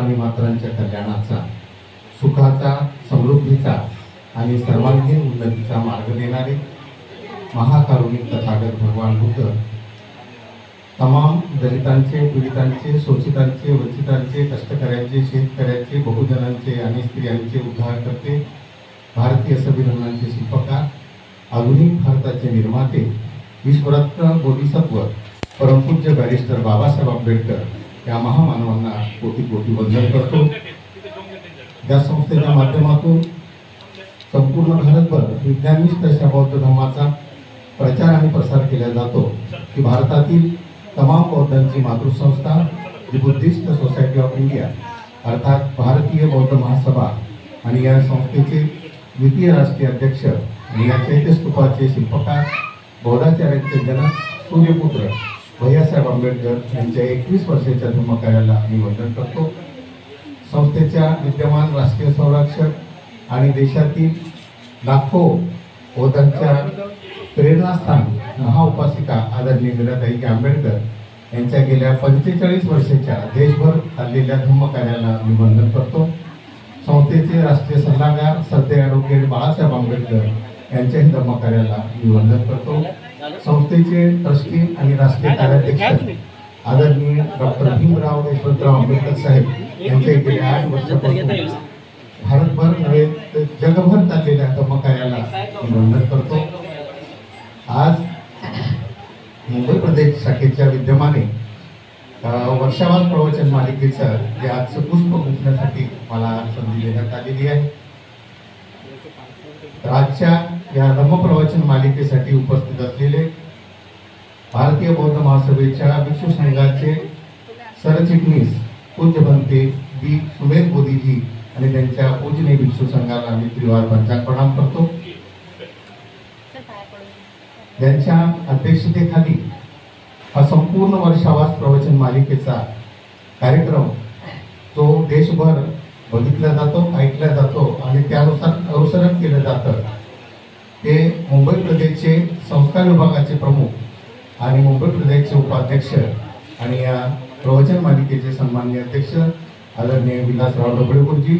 प्राणी मात्रांच्या कल्याणाचा, सुखाचा, समृद्धीचा आणि सर्वांगीण उन्नतीचा मार्ग देणारे महाकारुणिक तथागत भगवान बुद्ध तमाम दलितांचे, पीडितांचे, शोषितांचे, वंचितांचे, कष्टकऱ्यांचे, शेतकऱ्यांचे, बहुजनांचे आणि स्त्रियांचे उद्धार करते, भारतीय संविधानाचे शिल्पकार, आधुनिक भारताचे निर्माते, विश्वरत्न बोधिसत्व परमपूज्य बॅरिस्टर बाबासाहेब आंबेडकर या महामानवांना कोटी कोटी वंदन करतो। या संस्थेच्या माध्यमातून संपूर्ण भारतभर विज्ञाननिष्ठ अशा बौद्ध धर्माचा प्रचार आणि प्रसार केला जातो की भारतातील तमाम बौद्धांची मातृसंस्था the Buddhist Society of India अर्थात भारतीय बौद्ध महासभा आणि या संस्थेचे द्वितीय राष्ट्रीय अध्यक्ष आणि या चैत्यस्तूपाचे शिल्पकार, बौद्धाचार्यांचे जनक, सूर्यपुत्र भैयासाहेब आंबेडकर यांच्या 21 वर्षाच्या धर्मकार्याला मी वंदन करतो। संस्थेच्या विद्यमान राष्ट्रीय संरक्षक आणि देशातील लाखो बौद्धांच्या प्रेरणास्थान महाउपासिका आदरणीय मीराताई आंबेडकर यांच्या गेल्या 45 वर्षाच्या देशभर चाललेल्या धम्मकार्याला मी वंदन करतो। संस्थेचे राष्ट्रीय सल्लागार सध्या ॲडव्होकेट बाळासाहेब आंबेडकर यांच्याही धम्मकार्याला मी वंदन करतो। संस्थेचे ट्रस्टी आणि राष्ट्रीय कार्याध्यक्ष आदरणीय डॉक्टर भीमराव यशवंतराव आंबेडकर साहेब यांच्या गेल्या 8 वर्षापासून भारतभर नव्हे तर जगभर चाललेल्या धम्मकार्याला मी वंदन करतो। आज मुंबई प्रदेश शाखेच्या विद्यमाने वर्षावार प्रवचन मालिकेचं जे आजचं पुष्प गुंफण्यासाठी मला संधी देण्यात आलेली आहे। आजच्या या धम्मप्रवचन मालिकेसाठी उपस्थित असलेले भारतीय बौद्ध महासभेच्या भिक्षू संघाचे सरचिटणीस पूज्य भंते बी सुमेर बोधीजी आणि त्यांच्या पूजनीय भिक्षू संघाला मी त्रिवार पंचांग प्रणाम करतो। त्यांच्या अध्यक्षतेखाली हा संपूर्ण वर्षावास प्रवचन मालिकेचा कार्यक्रम तो देशभर बघितला जातो, ऐकला जातो आणि त्यानुसार अनुसरण केलं जातं। ते मुंबई प्रदेशचे संस्कार विभागाचे प्रमुख आणि मुंबई प्रदेशचे उपाध्यक्ष आणि या प्रवचन मालिकेचे सन्माननीय अध्यक्ष आदरणीय विलासराव ढोबळे गुरुजी,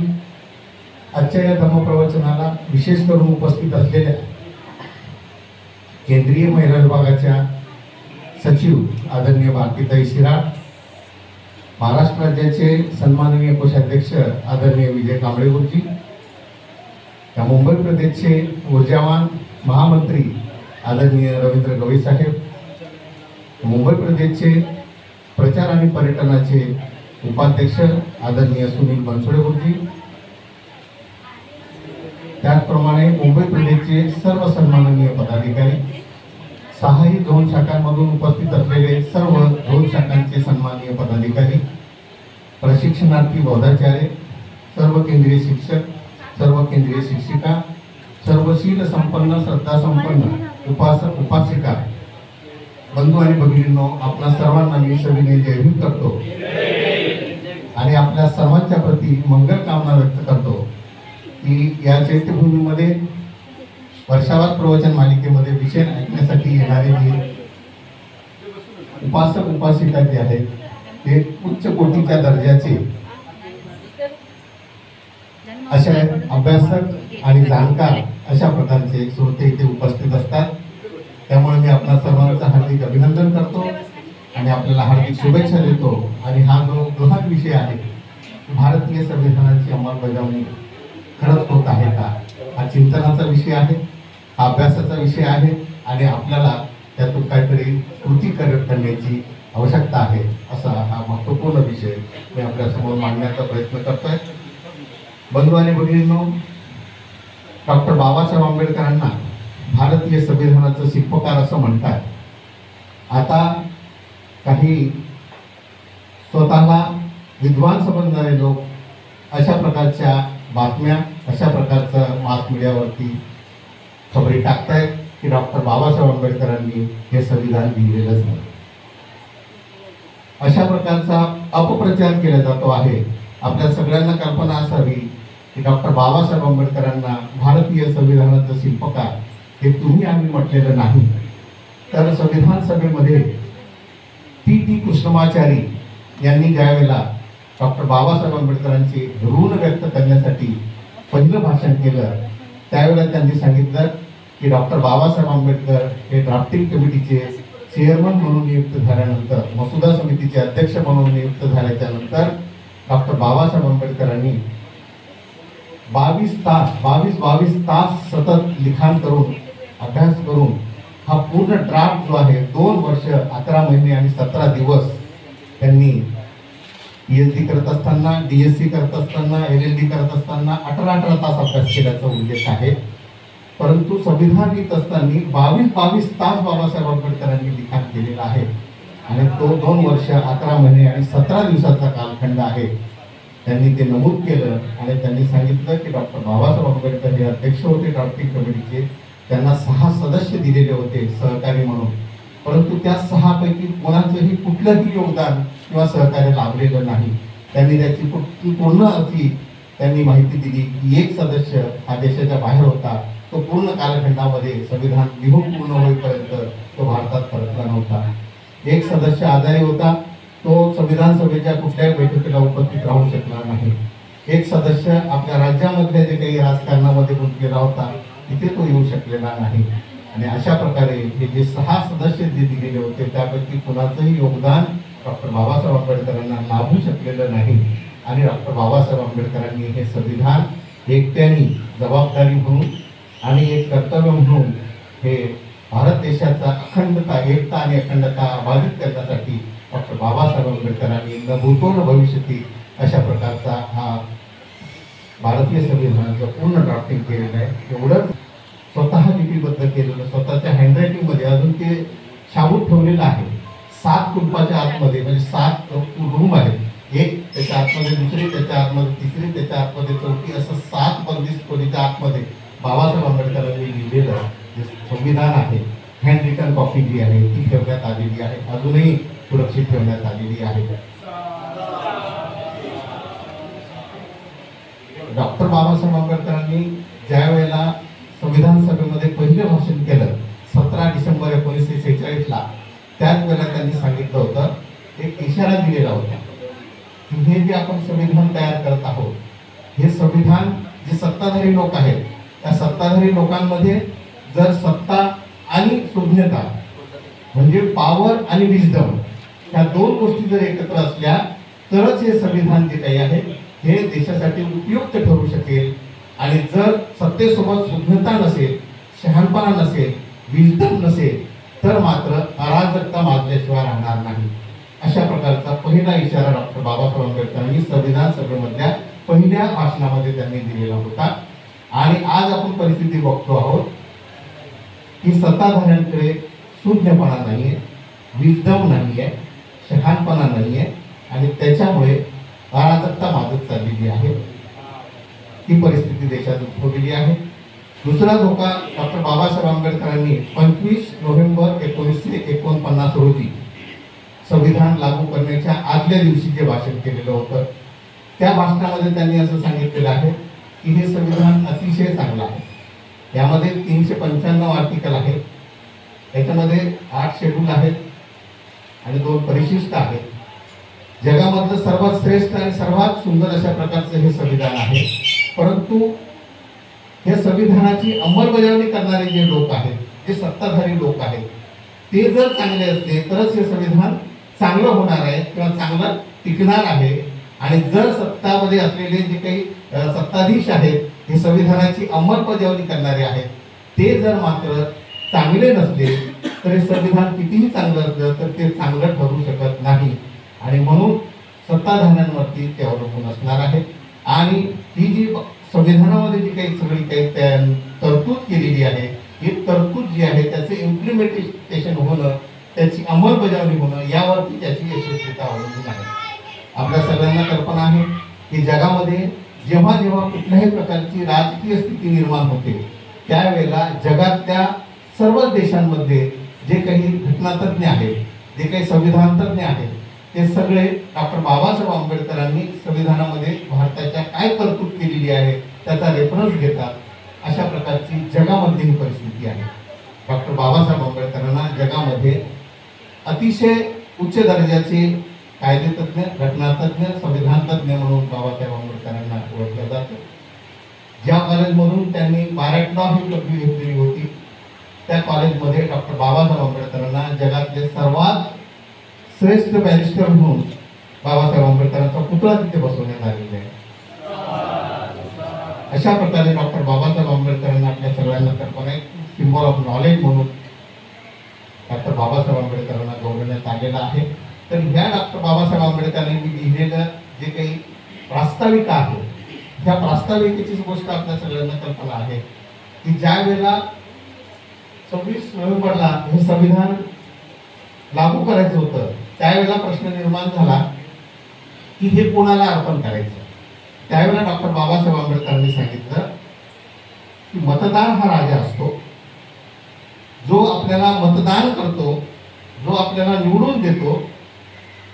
आजच्या या धम्मप्रवचनाला विशेष करून उपस्थित असलेल्या केंद्रीय महिला विभागाच्या सचिव आदरणीय भारतीताई शिराळ, महाराष्ट्र राज्याचे सन्माननीय कोषाध्यक्ष आदरणीय विजय कांबळे गुरुजी, या मुंबई प्रदेशचे ऊर्जावान महामंत्री आदरणीय रवींद्र गवई साहेब, मुंबई प्रदेशचे प्रचार आणि पर्यटनाचे उपाध्यक्ष आदरणीय सुनील बनसोडे गुरुजी, त्याचप्रमाणे मुंबई प्रदेशचे सर्व सन्माननीय पदाधिकारी, 6ही झोन शाखांमधून उपस्थित असलेले सर्व झोन शाखांचे सन्माननीय पदाधिकारी, प्रशिक्षणार्थी बौद्धाचार्य, सर्व केंद्रीय शिक्षक, सर्व केंद्रीय शिक्षिका, सर्व शील संपन्न, श्रद्धा संपन्न उपासक उपासिका, बंधू आणि भगिनींनो, आपल्या सर्वांना मी सविनय जयभीम करतो आणि आपल्या सर्वांच्या प्रती मंगल कामना व्यक्त करतो की या चैत्यभूमीमध्ये वर्षावार प्रवचन मालिकेमध्ये विषय ऐकण्यासाठी येणारे जे उपासक उपासिका जे आहेत ते उच्च कोटीच्या दर्जाचे अशा अभ्यासक आणि जाणकार अशा प्रकारचे श्रोते इथे उपस्थित असतात। त्यामुळे मी आपल्या सर्वांचं हार्दिक अभिनंदन करतो आणि आपल्याला हार्दिक शुभेच्छा देतो। आणि हा जो गहन विषय आहे भारतीय संविधानाची अंमलबजावणी खरंच होत आहे का, हा चिंतनाचा विषय आहे, हा अभ्यासाचा विषय आहे आणि आपल्याला त्यातून काहीतरी कृती करण्याची आवश्यकता आहे, असा हा महत्त्वपूर्ण विषय मी आपल्यासमोर मांडण्याचा प्रयत्न करतोय। बंधू आणि भगिनींनो, डॉक्टर बाबासाहेब आंबेडकरांना भारतीय संविधानाचं शिल्पकार असं म्हणतात। आता काही स्वतःला विद्वान समजणारे लोक अशा प्रकारच्या बातम्या, अशा प्रकारचं मास मीडियावरती खबरी टाकतायत की डॉक्टर बाबासाहेब आंबेडकरांनी हे संविधान लिहिलेलंच नाही, अशा प्रकारचा अपप्रचार केला जातो आहे। आपल्या सगळ्यांना कल्पना असावी की डॉक्टर बाबासाहेब आंबेडकरांना भारतीय संविधानाचं शिल्पकार हे तुम्ही आम्ही म्हटलेलं नाही, तर संविधान सभेमध्ये टी कृष्णमाचारी यांनी ज्यावेळेला डॉक्टर बाबासाहेब आंबेडकरांचे ऋण व्यक्त करण्यासाठी पहिलं भाषण केलं, त्यावेळेला त्यांनी सांगितलं की डॉक्टर बाबासाहेब आंबेडकर हे ड्राफ्टिंग कमिटीचे चेअरमन म्हणून नियुक्त झाल्यानंतर, मसुदा समितीचे अध्यक्ष म्हणून नियुक्त झाल्याच्या नंतर डॉक्टर बाबासाहेब आंबेडकरांनी 22 तास सतत लिखाण करून, अभ्यास करून हा पूर्ण ड्राफ्ट जो आहे 2 वर्ष 11 महिने आणि 17 दिवस त्यांनी PhD करत असताना, DSc करत असताना, LLD करत असताना 18 तास अभ्यास केल्याचा उल्लेख आहे. परंतु संविधान लिहित असताना 22 तास बाबासाहेब आंबेडकरांनी लिखाण केलेलं आहे आणि तो 2 वर्ष 11 महिने आणि 17 दिवसाचा कालखंड आहे. त्यांनी ते नमूद केलं आणि त्यांनी सांगितलं की डॉक्टर बाबासाहेब आंबेडकर हे अध्यक्ष होते ड्राफ्टिंग कमिटीचे. त्यांना 6 सदस्य दिलेले होते सहकारी म्हणून, परंतु त्या 6 पैकी कोणाचंही कुठलंही योगदान किंवा सहकार्य लाभलेलं नाही. त्यांनी त्याची पूर्ण अशी त्यांनी माहिती दिली की एक सदस्य हा देशाच्या बाहेर होता, तो पूर्ण कालखंडामध्ये संविधान लिहून पूर्ण होईपर्यंत तो भारतात परतला नव्हता. एक सदस्य आजारी होता, तो संविधान सभेच्या कुठल्याही बैठकीला उपस्थित राहू शकला नाही. एक सदस्य आपल्या राज्यामधल्या जे काही राजकारणामध्ये गुंतलेला होता, तिथे तो येऊ शकलेला नाही. आणि अशा प्रकारे हे जे 6 सदस्य जे दिलेले होते त्यापैकी कुणाचंही योगदान डॉक्टर बाबासाहेब आंबेडकरांना लाभू शकलेलं नाही. आणि डॉक्टर बाबासाहेब आंबेडकरांनी हे संविधान एकट्याने जबाबदारी म्हणून आणि एक कर्तव्य म्हणून हे भारत देशाचा अखंडता, एकता आणि अखंडता बाधित करण्यासाठी डॉक्टर बाबासाहेब आंबेडकरांनी न भूतो न भविष्यती अशा प्रकारचा हा भारतीय संविधानाचं पूर्ण ड्राफ्टिंग केलेलं आहे. एवढंच स्वतः लिपिबद्ध केलेलं, स्वतःच्या हँडरायटिंगमध्ये अजून ते शाबूत ठेवलेलं आहे. 7 कुलपाच्या आतमध्ये, म्हणजे 7 रूम आहेत, एक त्याच्या आतमध्ये, दुसरी त्याच्या आतमध्ये, तिसरी त्याच्या आतमध्ये, चौथी, असं 7 बंदिस्त खोलीच्या आतमध्ये बाबासाहेब आंबेडकरांनी लिहिलेलं जे संविधान आहे, हँड रिटन कॉपी जी आहे ती ठेवण्यात आलेली आहे, अजूनही सुरक्षित ठेवण्यात आलेली आहे. डॉक्टर बाबासाहेब आंबेडकरांनी ज्या वेळेला संविधान सभेमध्ये पहिलं भाषण केलं 17 डिसेंबर 1946ला, त्याच वेळेला त्यांनी सांगितलं होतं, एक इशारा दिलेला होता की हे जे आपण संविधान तयार करत आहोत, हे संविधान जे सत्ताधारी लोक आहेत, त्या सत्ताधारी लोकांमध्ये जर सत्ता आणि सुज्ञता म्हणजे पॉवर आणि विजडम ह्या 2 गोष्टी जर एकत्र असल्या तरच हे संविधान जे काही आहे हे देशासाठी उपयुक्त ठरू शकेल. आणि जर सत्तेसोबत सुज्ञता नसेल, शहाणपणा नसेल, विजडम नसेल तर मात्र अराजकता माजल्याशिवाय राहणार नाही. अशा प्रकारचा पहिला इशारा डॉक्टर बाबासाहेब आंबेडकरांनी संविधान सभेमधल्या पहिल्या भाषणामध्ये त्यांनी दिलेला होता. आणि आज आपण परिस्थिती बघतो आहोत की सत्ताधाऱ्यांकडे सुज्ञपणा नाहीये, विजडम नाहीये, शहाणपणा नाहीये आणि त्याच्यामुळे अराजकता माजत चाललेली आहे. ही परिस्थिती देशात उद्भवलेली आहे. दुसरा धोका डॉक्टर बाबासाहेब आंबेडकरांनी 25 नोव्हेंबर 1949 रोजी संविधान लागू करण्याच्या आदल्या दिवशी जे भाषण केलेलं होतं, त्या भाषणामध्ये त्यांनी असं सांगितलेलं आहे की हे संविधान अतिशय चांगलं आहे. यामध्ये 395 आर्टिकल आहेत, याच्यामध्ये 8 शेड्यूल आहेत आणि 2 परिशिष्ट आहेत. जगामधलं सर्वात श्रेष्ठ आणि सर्वात सुंदर अशा प्रकारचं हे संविधान आहे. परंतु हे संविधानाची अंमलबजावणी करणारे जे लोक आहेत, जे सत्ताधारी लोक आहेत, ते जर चांगले असले तरच हे संविधान चांगलं होणार आहे किंवा चांगलं टिकणार आहे. आणि जर सत्तामध्ये असलेले जे काही सत्ताधीश आहेत, हे संविधानाची अंमलबजावणी करणारे आहेत, ते जर मात्र चांगले नसले तर हे संविधान कितीही चांगलं असलं तर ते चांगलं ठरू शकत नाही. आणि म्हणून सत्ताधाऱ्यांवरती ते अवलंबून असणार आहे. आणि ही जी संविधानामध्ये जी काही सगळी काही तरतूद केलेली आहे, ही तरतूद जी आहे त्याचे इम्प्लिमेंटेशन होणं, त्याची अंमलबजावणी होणं, यावरती त्याची यशस्वीता अवलंबून आहे. आपल्या सगळ्यांना कल्पना आहे की जगामध्ये जेव्हा जेव्हा कुठल्याही प्रकारची राजकीय स्थिती निर्माण होते, त्यावेळेला जगातल्या सर्वच देशांमध्ये जे काही घटनातज्ञ आहेत, जे काही संविधान तज्ञ आहेत, ते सगळे डॉक्टर बाबासाहेब आंबेडकरांनी संविधानामध्ये भारताच्या काय तरतूद केलेली आहे त्याचा रेफरन्स घेतात. अशा प्रकारची जगामधली ही परिस्थिती आहे. डॉक्टर बाबासाहेब आंबेडकरांना जगामध्ये अतिशय उच्च दर्जाचे कायदेतज्ञ, घटनातज्ञ, संविधान तज्ञ म्हणून बाबासाहेब आंबेडकरांना ओळखलं जातं. ज्या कॉलेजमधून त्यांनी मॅरिट-लॉ ही पदवी घेतलेली होती त्या कॉलेजमध्ये डॉक्टर बाबासाहेब आंबेडकरांना जगातले सर्वात श्रेष्ठ बॅरिस्टर म्हणून बाबासाहेब आंबेडकरांचा पुतळा तिथे बसवण्यात आलेला आहे. अशा प्रकारे डॉक्टर बाबासाहेब आंबेडकरांना आपल्या सगळ्यांना कल्पना आहे सिम्बॉल ऑफ नॉलेज म्हणून डॉक्टर बाबासाहेब आंबेडकरांना गौरवण्यात आलेला आहे. तर ह्या डॉक्टर बाबासाहेब आंबेडकरांनी लिहिलेलं जे काही प्रास्ताविका आहे ह्या प्रास्ताविकेचीच गोष्ट आपल्या सगळ्यांना कल्पना आहे की ज्या वेळेला 26 नोव्हेंबरला हे संविधान लागू करायचं होतं त्यावेळेला प्रश्न निर्माण झाला की हे कोणाला अर्पण करायचं. त्यावेळेला डॉक्टर बाबासाहेब आंबेडकरांनी सांगितलं की मतदार हा राजा असतो. जो आपल्याला मतदान करतो, जो आपल्याला निवडून देतो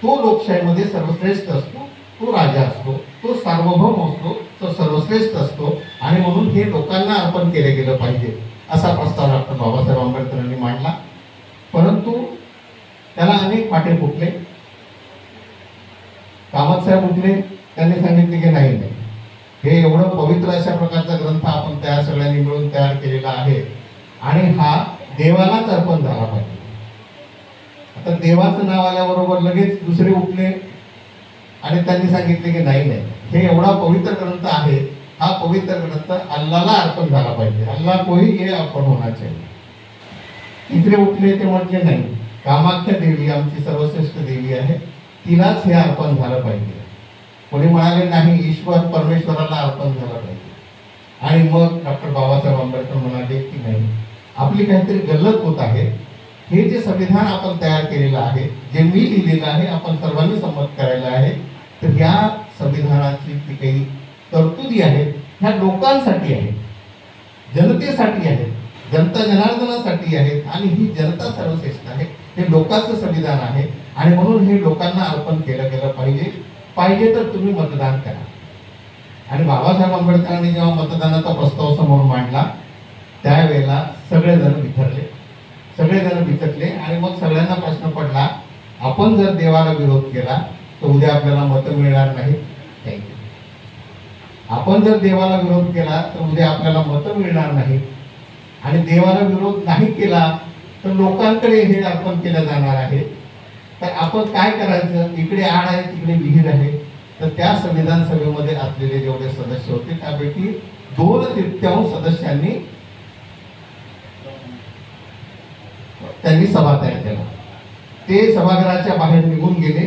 तो लोकशाहीमध्ये सर्वश्रेष्ठ असतो, तो राजा असतो, तो सार्वभौम असतो, तो सर्वश्रेष्ठ असतो आणि म्हणून हे लोकांना अर्पण केले गेलं पाहिजे असा प्रस्ताव डॉक्टर बाबासाहेब आंबेडकरांनी मांडला. परंतु त्याला अनेक फाटे फुटले. कामतसाहेब उठले, त्यांनी सांगितले की नाही हे एवढं पवित्र अशा प्रकारचा ग्रंथ आपण त्या सगळ्यांनी मिळून तयार केलेला आहे आणि हा देवालाच अर्पण झाला पाहिजे. आता देवाचं नाव आल्याबरोबर लगेच दुसरे उठले आणि त्यांनी सांगितले की नाही हे एवढा पवित्र ग्रंथ आहे, हा पवित्र ग्रंथ अल्लाहला अर्पण झाला पाहिजे, अल्लाह कोई ये अर्पण होना चाहिए. तिसरे उठले ते म्हटले नाही, कामाख्या देवी आमची सर्वश्रेष्ठ देवी आहे, तिलाच हे अर्पण झालं पाहिजे. कोणी म्हणाले नाही, ईश्वर परमेश्वराला अर्पण झालं पाहिजे. आणि मग डॉक्टर बाबासाहेब आंबेडकर म्हणाले की नाही, आपली काहीतरी गल्लत होत आहे. हे जे संविधान आपण तयार केलेलं आहे, जे मी लिहिलेलं आहे, आपण सर्वांनी संमत करायला आहे, तर या संविधानाची जी काही तरतुदी आहेत ह्या लोकांसाठी आहेत, जनतेसाठी आहेत, जनता जनार्दनासाठी आहेत आणि ही जनता सर्वश्रेष्ठ आहे. हे लोकांचं संविधान आहे आणि म्हणून हे लोकांना अर्पण केलं गेलं पाहिजे. पाहिजे तर तुम्ही मतदान करा. आणि बाबासाहेब आंबेडकरांनी जेव्हा मतदानाचा प्रस्ताव समोर मांडला त्यावेळेला सगळेजण बिथरले आणि मग सगळ्यांना प्रश्न पडला, आपण जर देवाला विरोध केला तर उद्या आपल्याला मतं मिळणार नाही. आपण जर देवाला विरोध केला तर उद्या आपल्याला मतं मिळणार नाही आणि देवाला विरोध नाही केला तर लोकांकडे हे अर्पण केलं जाणार आहे. तर आपण काय करायचं, इकडे आड आहे तिकडे विहीर आहे. तर त्या संविधान सभेमध्ये असलेले जेवढे सदस्य होते त्यापैकी 2/3 सदस्यांनी त्यांनी सभा तयार केला. ते सभागृहाच्या बाहेर निघून गेले.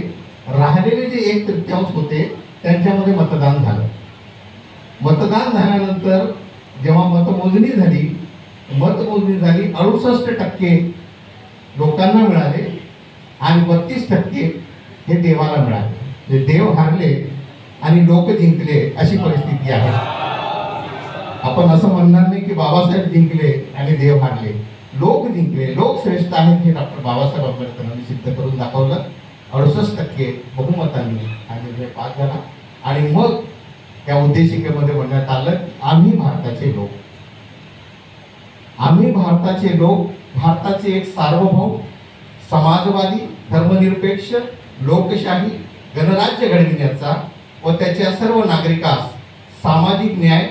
राहिलेले जे 1/3 होते त्यांच्यामध्ये मतदान झालं. मतदान झाल्यानंतर जेव्हा मतमोजणी झाली 68% लोकांना मिळाले आणि 32% हे देवाला मिळाले. देव हारले आणि लोक जिंकले अशी परिस्थिती आहे. आपण असं म्हणणार नाही की बाबासाहेब जिंकले आणि देव हारले. लोक जिंकले, लोक श्रेष्ठ आहेत हे डॉक्टर बाबासाहेब आंबेडकरांनी सिद्ध करून दाखवलं. 68% बहुमताने हा निर्णय पास झाला आणि मग त्या उद्देशिकेमध्ये म्हणण्यात आलं, आम्ही भारताचे लोक भारताचे एक सार्वभौम समाजवादी धर्मनिरपेक्ष लोकशाही गणराज्य घडविण्याचा व त्याच्या सर्व नागरिकास सामाजिक न्याय,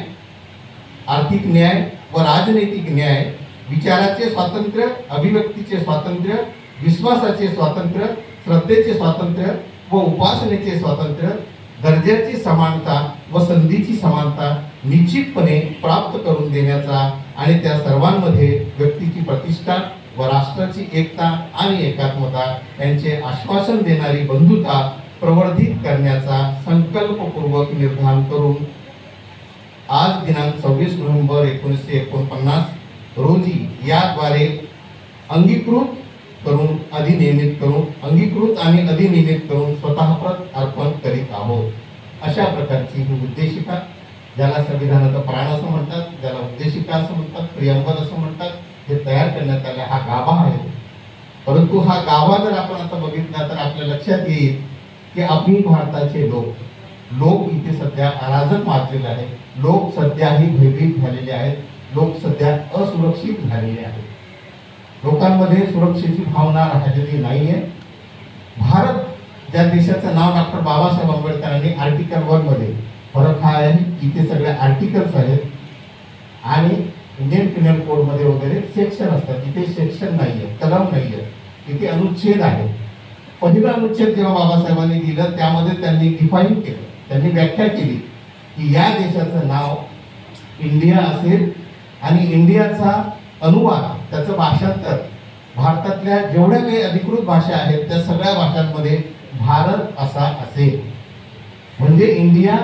आर्थिक न्याय व राजनैतिक न्याय, विचाराचे स्वातंत्र्य, अभिव्यक्तीचे स्वातंत्र्य, विश्वासाचे स्वातंत्र्य, श्रद्धेचे स्वातंत्र्य व उपासनेचे स्वातंत्र्य, दर्जाची समानता व संधीची समानता निश्चितपणे प्राप्त करून देण्याचा आणि त्या सर्वांमध्ये व्यक्तीची प्रतिष्ठा व राष्ट्राची एकता आणि एकात्मता यांचे आश्वासन देणारी बंधुता प्रवर्धित करण्याचा संकल्पपूर्वक निर्धार करून आज दिनांक 26 नोव्हेंबर 1949 रोजी याद्वारे अंगीकृत आणि अधिनियमित करून स्वतःप्रत अर्पण करीत आहोत. अशा प्रकारची ही उद्देशिका, ज्याला संविधानाचा प्राण असं म्हणतात, ज्याला उद्देशिका असं म्हणतात, प्रियंबल असं म्हणतात, हे तयार करण्यात आले. हा गाभा आहे. परंतु हा गाभा जर आपण आता बघितला तर आपल्या लक्षात येईल की आम्ही भारताचे लोक इथे सध्या अराजक माजलेले आहे. लोक सध्याही भयभीत झालेले आहेत. लोक सध्या असुरक्षित झालेले आहेत. लोकांमध्ये सुरक्षेची भावना राहिलेली नाहीये. भारत ज्या देशाचं नाव डॉक्टर बाबासाहेब आंबेडकरांनी आर्टिकल 1 मध्ये, फरक हा आहे इथे सगळे आर्टिकल्स आहेत आणि इंडियन पिनल कोड मध्ये वगैरे सेक्शन असतात, इथे सेक्शन नाहीये, कलम नाहीये, इथे अनुच्छेद आहे. पहिला अनुच्छेद जेव्हा बाबासाहेबांनी दिलं त्यामध्ये त्यांनी डिफाईन केलं, त्यांनी व्याख्या केली की या देशाचं नाव इंडिया असेल आणि इंडियाचा अनुवाद, त्याचं भाषांतर भारतातल्या जेवढ्या काही अधिकृत भाषा आहेत त्या सगळ्या भाषांमध्ये भारत असा असेल. म्हणजे इंडिया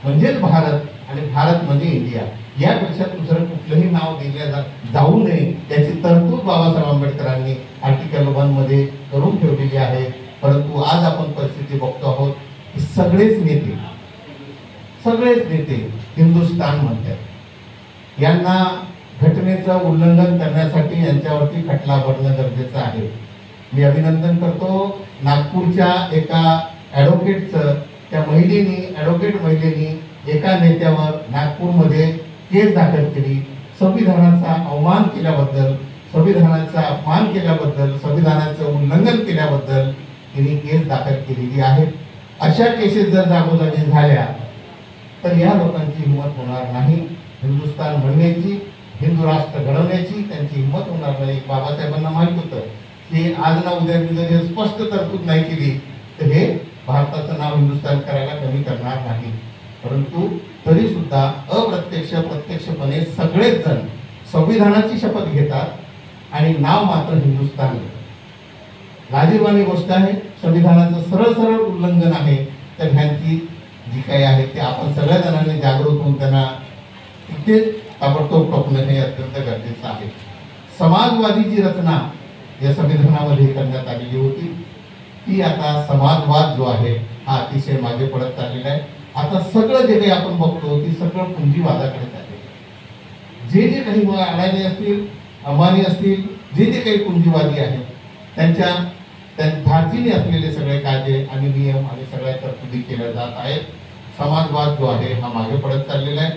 म्हणजेच भारत आणि भारत म्हणजे इंडिया, यापेक्षा दुसरं कुठलंही नाव दिलं जाऊ नये याची तरतूद बाबासाहेब आंबेडकरांनी आर्टिकल 1 मध्ये करून ठेवलेली आहे. परंतु आज आपण परिस्थिती बघतो आहोत की सगळेच नेते हिंदुस्थान म्हणतात. यांना घटनेचं उल्लंघन करण्यासाठी यांच्यावरती खटला भरणं गरजेचं आहे. मी अभिनंदन करतो नागपूरच्या एका ॲडव्होकेटचं, त्या ॲडव्होकेट महिलेनी एका नेत्यावर नागपूरमध्ये केस दाखल केली. संविधानाचा अवमान केल्याबद्दल, संविधानाचा अपमान केल्याबद्दल, संविधानाचं उल्लंघन केल्याबद्दल तिने केस दाखल केलेली आहे. अशा केसेस जर जागोजागी झाल्या तर या लोकांची हिंमत होणार नाही हिंदुस्थान म्हणण्याची, हिंदू राष्ट्र घडवण्याची त्यांची हिंमत होणार नाही. बाबासाहेबांना माहित होतं की आज ना उद्या जर स्पष्ट तरतूद नाही केली तर हे भारताचं नाव हिंदुस्थान करायला कमी करणार नाही. परंतु तरी सुद्धा प्रत्यक्षपणे सगळेच जण संविधानाची शपथ घेतात आणि नाव मात्र हिंदुस्थान. लाजिरवाणी गोष्ट आहे, संविधानाचं सरळ उल्लंघन आहे. तर ह्यांची जी काही आहे ते आपण सगळ्या जणांनी जागृत होऊन त्यांना तिथेच ताबडतोब टोकणं हे अत्यंत गरजेचं आहे. समाजवादीची रचना या संविधानामध्ये करण्यात आलेली होती, ती आता समाजवाद जो आहे हा अतिशय मागे पडत चाललेला आहे. आता सगळं जे काही आपण बघतो ती सगळं पुंजीवादाकडे चालले. जे काही अडाणी असतील, अंबानी असतील, जे काही पुंजीवादी आहेत त्यांच्या धार्जिने असलेले सगळे कायदे आणि नियम आणि सगळ्या तरतुदी केल्या जात आहेत. समाजवाद जो आहे हा मागे पडत चाललेला आहे.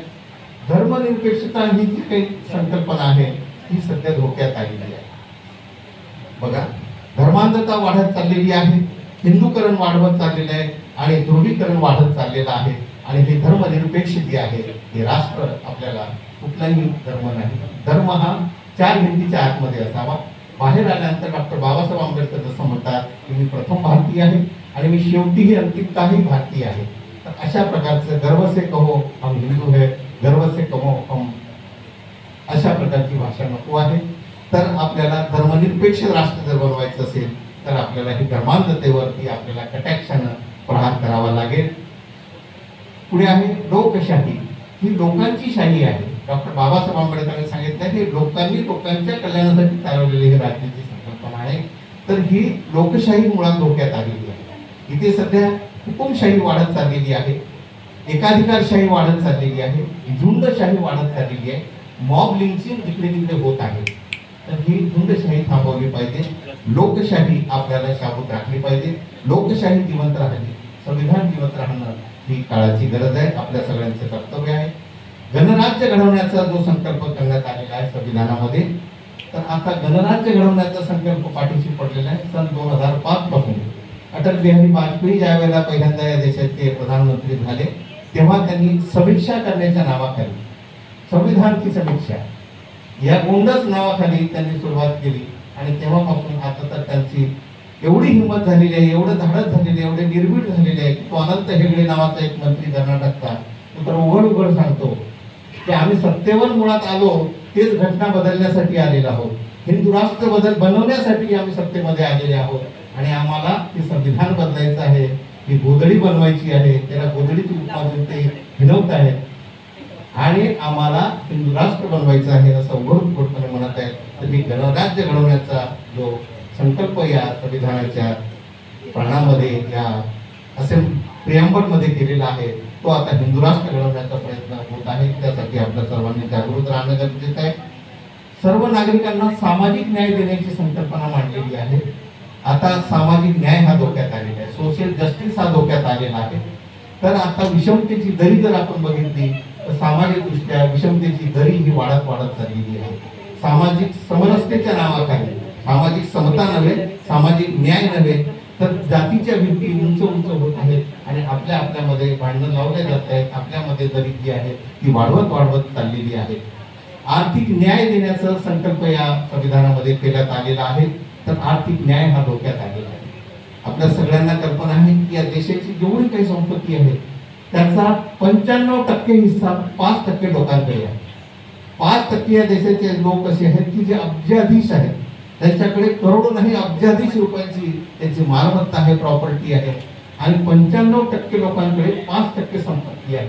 धर्मनिरपेक्षता ही जी काही संकल्पना आहे ही सध्या धोक्यात आलेली आहे. बघा, धर्मांधता वाढत चाललेली आहे, हिंदूकरण वाढवत चाललेलं आहे आणि ध्रुवीकरण वाढत चाललेलं आहे. आणि हे धर्मनिरपेक्ष जे आहे हे राष्ट्र आपल्याला कुठलाही धर्म नाही, धर्म हा 4 भिंतीच्या आतमध्ये असावा. बाहेर आल्यानंतर डॉक्टर बाबासाहेब आंबेडकर जसं म्हणतात की मी प्रथम भारतीय आहे आणि मी शेवटीही अंतिमताही भारतीय आहे. तर अशा प्रकारचं गर्व से कहो हम हिंदू है, गर्व से कहो हम, अशा प्रकारची भाषा नको आहे. तर आपल्याला धर्मनिरपेक्ष राष्ट्र जर बनवायचं असेल तर आपल्याला ही धर्मांधतेवरती आपल्याला कटाक्षानं प्रहार करावा लागेल. पुढे आहे लोकशाही, ही लोकांची शाही आहे. डॉक्टर बाबासाहेब आंबेडकरांनी सांगितलं की लोकांच्या कल्याणासाठी चालवलेली ही राज्याची संकल्पना आहे. तर ही लोकशाही मुळात धोक्यात आलेली आहे. इथे सध्या हुकुमशाही वाढत चाललेली आहे, एकाधिकारशाही वाढत चाललेली आहे, झुंडशाही वाढत चाललेली आहे, मॉब लिंचिंग जिकडे तिकडे होत आहे. तर ही झुंडशाही थांबवली पाहिजे, लोकशाही आपल्याला शाबूत राखली पाहिजे. लोकशाही जिवंत राहिली, संविधान जिवंत राहणं ही काळाची गरज आहे, आपल्या सगळ्यांचं कर्तव्य आहे. गणराज्य घडवण्याचा जो संकल्प करण्यात आलेला आहे संविधानामध्ये, तर आता गणराज्य घडवण्याचा संकल्प पाठीशी पडलेला आहे. सन 2005 पासून अटल बिहारी वाजपेयी ज्या वेळेला पहिल्यांदा या देशाचे प्रधानमंत्री झाले तेव्हा त्यांनी समीक्षा करण्याच्या नावाखाली, संविधानची समीक्षा या गोंडस नावाखाली त्यांनी सुरुवात केली. आणि तेव्हापासून आता तर त्यांची एवढी हिंमत झालेली आहे, एवढं धाडस झालेले, एवढे निर्भीड झालेले आहे की तो अनंत हेगडे नावाचा एक मंत्री कर्नाटकचा तो तर उघड सांगतो की आम्ही सत्तेवर मुळात आलो तेच घटना बदलण्यासाठी आलेलो आहोत, हिंदू राष्ट्र बनवण्यासाठी आम्ही सत्तेमध्ये आलेले आहोत आणि आम्हाला हे संविधान बदलायचं आहे, ही गोधडी बनवायची आहे, त्याला गोधडीची उत्पादन ते हिनवत आहेत आणि आम्हाला हिंदू राष्ट्र बनवायचं आहे असं उघडपणे म्हणत आहेत. तर मी गणराज्य घडवण्याचा जो संकल्प या संविधानाच्या प्राणामध्ये या प्रियांबल मध्ये केलेला आहे तो आता हिंदू राष्ट्र घडवण्याचा प्रयत्न होत आहे. त्यासाठी आपल्या सर्वांनी जागृत राहणं गरजेचं आहे. सर्व नागरिकांना सामाजिक न्याय देण्याची संकल्पना मांडलेली आहे. आता सामाजिक न्याय हा धोक्यात आलेला आहे, सोशल जस्टिस हा धोक्यात आलेला आहे. तर आता विषमतेची दरी जर आपण बघितली तर सामाजिक दृष्ट्या विषमतेची दरी ही वाढत चाललेली आहे. सामाजिक समरसतेच्या नावाखाली, सामाजिक समता नव्हे, सामाजिक न्याय नव्हे, तर जातीच्या भिंती उंच उंच होत आहेत आणि आपल्या आपल्यामध्ये भांडणं लावले जात आहेत, आपल्यामध्ये दरी जी आहे ती वाढवत वाढवत चाललेली आहे. आर्थिक न्याय देण्याचा संकल्प या संविधानामध्ये केल्यात आलेला आहे. तर आर्थिक न्याय हा धोक्यात आलेला आहे. आपल्या सगळ्यांना कल्पना आहे की या देशाची जेवढी काही संपत्ती आहे त्याचा 95% हिस्सा 5% लोकांकडे आहे. 5% या देशाचे लोक असे आहेत की जे अब्जाधीश आहेत, त्यांच्याकडे करोडो नाही अब्जाधीश रुपयांची त्यांची मालमत्ता आहे, प्रॉपर्टी आहे आणि 95% लोकांकडे 5% संपत्ती आहे.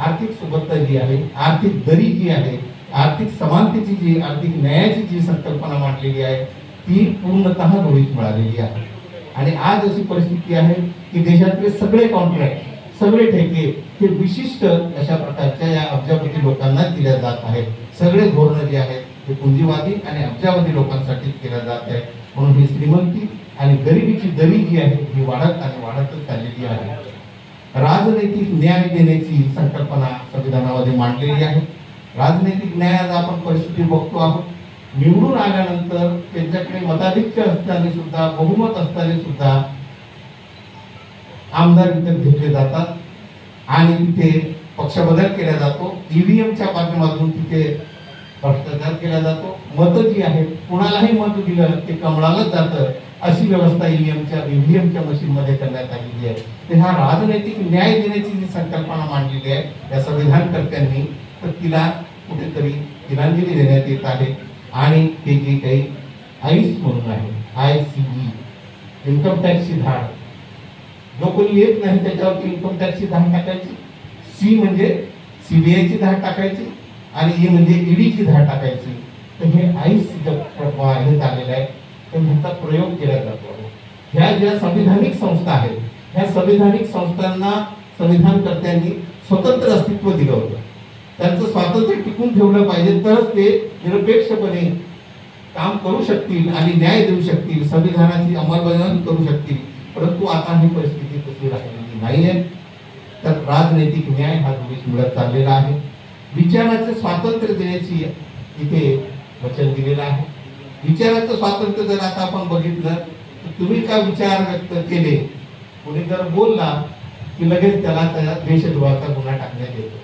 आर्थिक सुबत्ता जी आहे, आर्थिक दरी जी आहे, आर्थिक समानतेची जी, आर्थिक न्यायाची जी संकल्पना मांडलेली आहे ती पूर्णतः धुळीत मिळालेली आहे. आणि आज अशी परिस्थिती आहे की देशातले सगळे कॉन्ट्रॅक्ट, सगळे ठेके हे विशिष्ट अशा प्रकारच्या या अब्जापती लोकांना दिल्या जात आहेत. सगळे धोरणं जे आहेत ते पुंजीवादी आणि अब्जावधी लोकांसाठी केल्या जात आहे. म्हणून ही श्रीमंती आणि गरिबीची दरी जी आहे ही वाढत आणि वाढतच चाललेली आहे. राजनैतिक न्याय देण्याची संकल्पना संविधानामध्ये मांडलेली आहे. राजनैतिक न्यायाला आपण परिस्थिती बघतो आहोत. निवडून आल्यानंतर त्यांच्याकडे मताधिक्य असताना सुद्धा, बहुमत असताना सुद्धा आमदार विकत घेतले जातात आणि तिथे पक्षबदल केला जातो. ईव्हीएमच्या माध्यमातून तिथे भ्रष्टाचार केला जातो. मतं जी आहेत, कुणालाही मत दिलं ते कमळालाच जातं, अशी व्यवस्था ईव्हीएमच्या मशीन मध्ये करण्यात आलेली आहे. तर हा राजनैतिक न्याय देण्याची जी संकल्पना मांडलेली आहे या संविधानकर्त्यांनी, तर तिला कुठेतरी तिलांजली देण्यात येत आहे. आणि हे जे काही आईस म्हणून आहे, ICE इन्कम टॅक्सची धाड, जो कोणी येत नाही त्याच्यावरती इन्कम टॅक्सची धाड टाकायची. सी म्हणजे CBIची धाड टाकायची आणि E म्हणजे EDची धाड टाकायची. तर हे आईस हे झालेलं आहे, तर ह्याचा प्रयोग केला जातो. ह्या ज्या संविधानिक संस्था आहेत, ह्या संविधानिक संस्थांना संविधानकर्त्यांनी स्वतंत्र अस्तित्व दिलं होतं. त्यांचं स्वातंत्र्य टिकून ठेवलं पाहिजे, तरच ते निरपेक्षपणे काम करू शकतील आणि न्याय देऊ शकतील, संविधानाची अंमलबजावणी करू शकतील. परंतु आता ही परिस्थिती तशी राहिलेली नाहीये. तर राजनैतिक न्याय हा धुळीत मिळत चाललेला आहे. विचाराचं स्वातंत्र्य देण्याची इथे वचन दिलेलं आहे. विचाराचं स्वातंत्र्य जर आता आपण बघितलं तर तुम्ही काय विचार व्यक्त केले, कोणी जर बोलला की लगेच त्याला देशद्रोहाचा गुन्हा टाकण्यात येतो.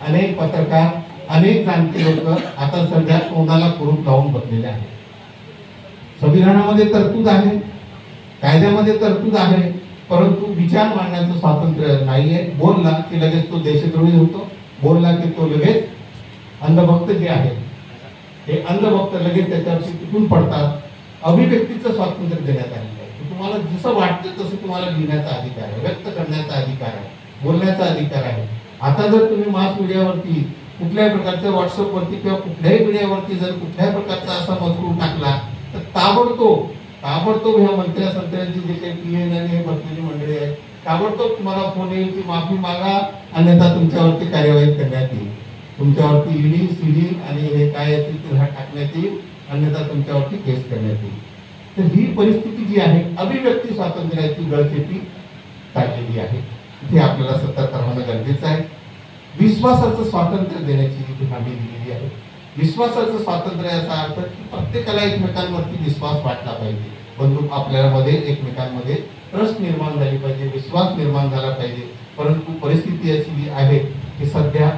अनेक पत्रकार, अनेक जाणते लोक आता सध्या तोंडाला कुरूप लावून बसलेले आहेत. संविधानामध्ये तरतूद आहे, कायद्यामध्ये तरतूद आहे, परंतु विचार मांडण्याचं स्वातंत्र्य नाहीये. बोलला की लगेच तो देशद्रोही होतो, बोलला की तो लगेच अंधभक्त जे आहे हे अंधभक्त लगेच त्याच्यावरती तुटून पडतात. अभिव्यक्तीचं स्वातंत्र्य देण्यात आलेलं आहे. तुम्हाला जसं वाटतं तसं तुम्हाला लिहिण्याचा अधिकार आहे, व्यक्त करण्याचा अधिकार आहे, बोलण्याचा अधिकार आहे. आता जर तुम्ही मास मीडियावरती कुठल्याही प्रकारच्या व्हॉट्सअपवरती किंवा कुठल्याही मीडियावरती जर कुठल्याही प्रकारचा असा मजकूर टाकला तर ताबडतोब ह्या मंत्र्या संत्र्यांची जे काही PN आणि बसलेली मंडळी आहे, ताबडतोब तुम्हाला फोन येईल की माफी मागा, अन्यथा तुमच्यावरती कार्यवाही करण्यात येईल, तुमच्यावरती ED, CD आणि हे काय असेल ते टाकण्यात येईल, अन्यथा तुमच्यावरती केस करण्यात येईल. तर ही परिस्थिती जी आहे, अभिव्यक्ती स्वातंत्र्याची गळचेपी चाललेली आहे. इथे आपल्याला सतर्क राहणं गरजेचं आहे. विश्वासाचं स्वातंत्र्य देण्याची हमी दिलेली आहे. विश्वासाचं स्वातंत्र्य याचा अर्थ की प्रत्येकाला एकमेकांवरती विश्वास वाटला पाहिजे. बंधू आपल्यामध्ये एकमेकांमध्ये ट्रस्ट निर्माण झाली पाहिजे, विश्वास निर्माण झाला पाहिजे. परंतु परिस्थिती अशी आहे की सध्या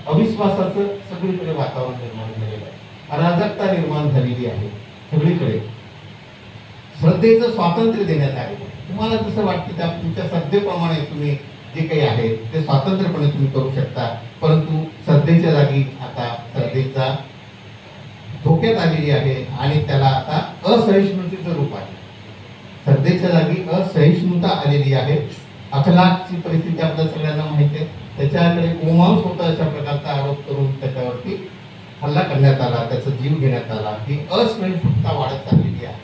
अविश्वासाचं सगळीकडे वातावरण निर्माण झालेलं आहे, अराजकता निर्माण झालेली आहे सगळीकडे. श्रद्धेचं स्वातंत्र्य देण्यात आले. तुम्हाला जसं वाटतं त्या तुमच्या श्रद्धेप्रमाणे तुम्ही जे काही आहे ते स्वातंत्र्यपणे तुम्ही करू शकता. परंतु श्रद्धेच्या जागी आता श्रद्धेचा धोक्यात आलेली आहे आणि त्याला आता असहिष्णुतेचं रूप आहे. श्रद्धेच्या जागी असहिष्णुता आलेली आहे. अखलाकची परिस्थिती आपल्या सगळ्यांना माहिती आहे. त्याच्याकडे गोमांस होता अशा प्रकारचा आरोप करून त्याच्यावरती हल्ला करण्यात आला, त्याचा जीव घेण्यात आला. ही असहिष्णुता वाढत चाललेली आहे.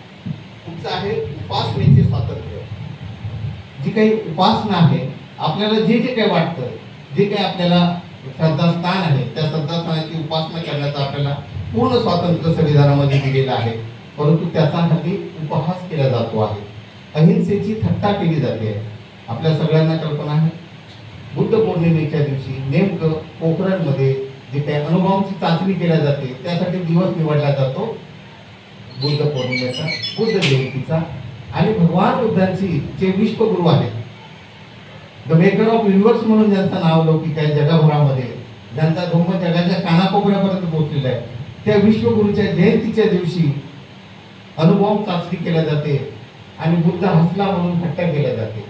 तुमचं आहे उपासनेचे स्वातंत्र्य. जी काही उपासना आहे, आपल्याला जे जे काही वाटतं, जे काही आपल्याला श्रद्धास्थान आहे, त्या श्रद्धास्थानाची उपासना करण्याचा आपल्याला पूर्ण स्वातंत्र्य संविधानामध्ये दिलेलं आहे. परंतु त्याचा हल्ली उपहास केला जातो आहे, अहिंसेची थट्टा केली जाते. आपल्या सगळ्यांना कल्पना आहे, बुद्ध पौर्णिमेच्या दिवशी नेमकं पोखरणमध्ये जे काही अणुबॉम्बची चाचणी केल्या जाते त्यासाठी दिवस निवडला जातो बुद्ध पौर्णिमेचा, बुद्ध जयंतीचा. आणि भगवान बुद्धांची जे विश्वगुरु आहेत, द मेकर ऑफ युनिवर्स म्हणून ज्यांचं नाव लौकिक आहे जगभरामध्ये, ज्यांचा धर्म जगाच्या कानाकोपऱ्यापर्यंत पोहोचलेला आहे, त्या विश्वगुरूच्या जयंतीच्या दिवशी अणुबॉम्ब चाचणी केल्या जाते आणि बुद्ध हसला म्हणून थट्टा केल्या जाते,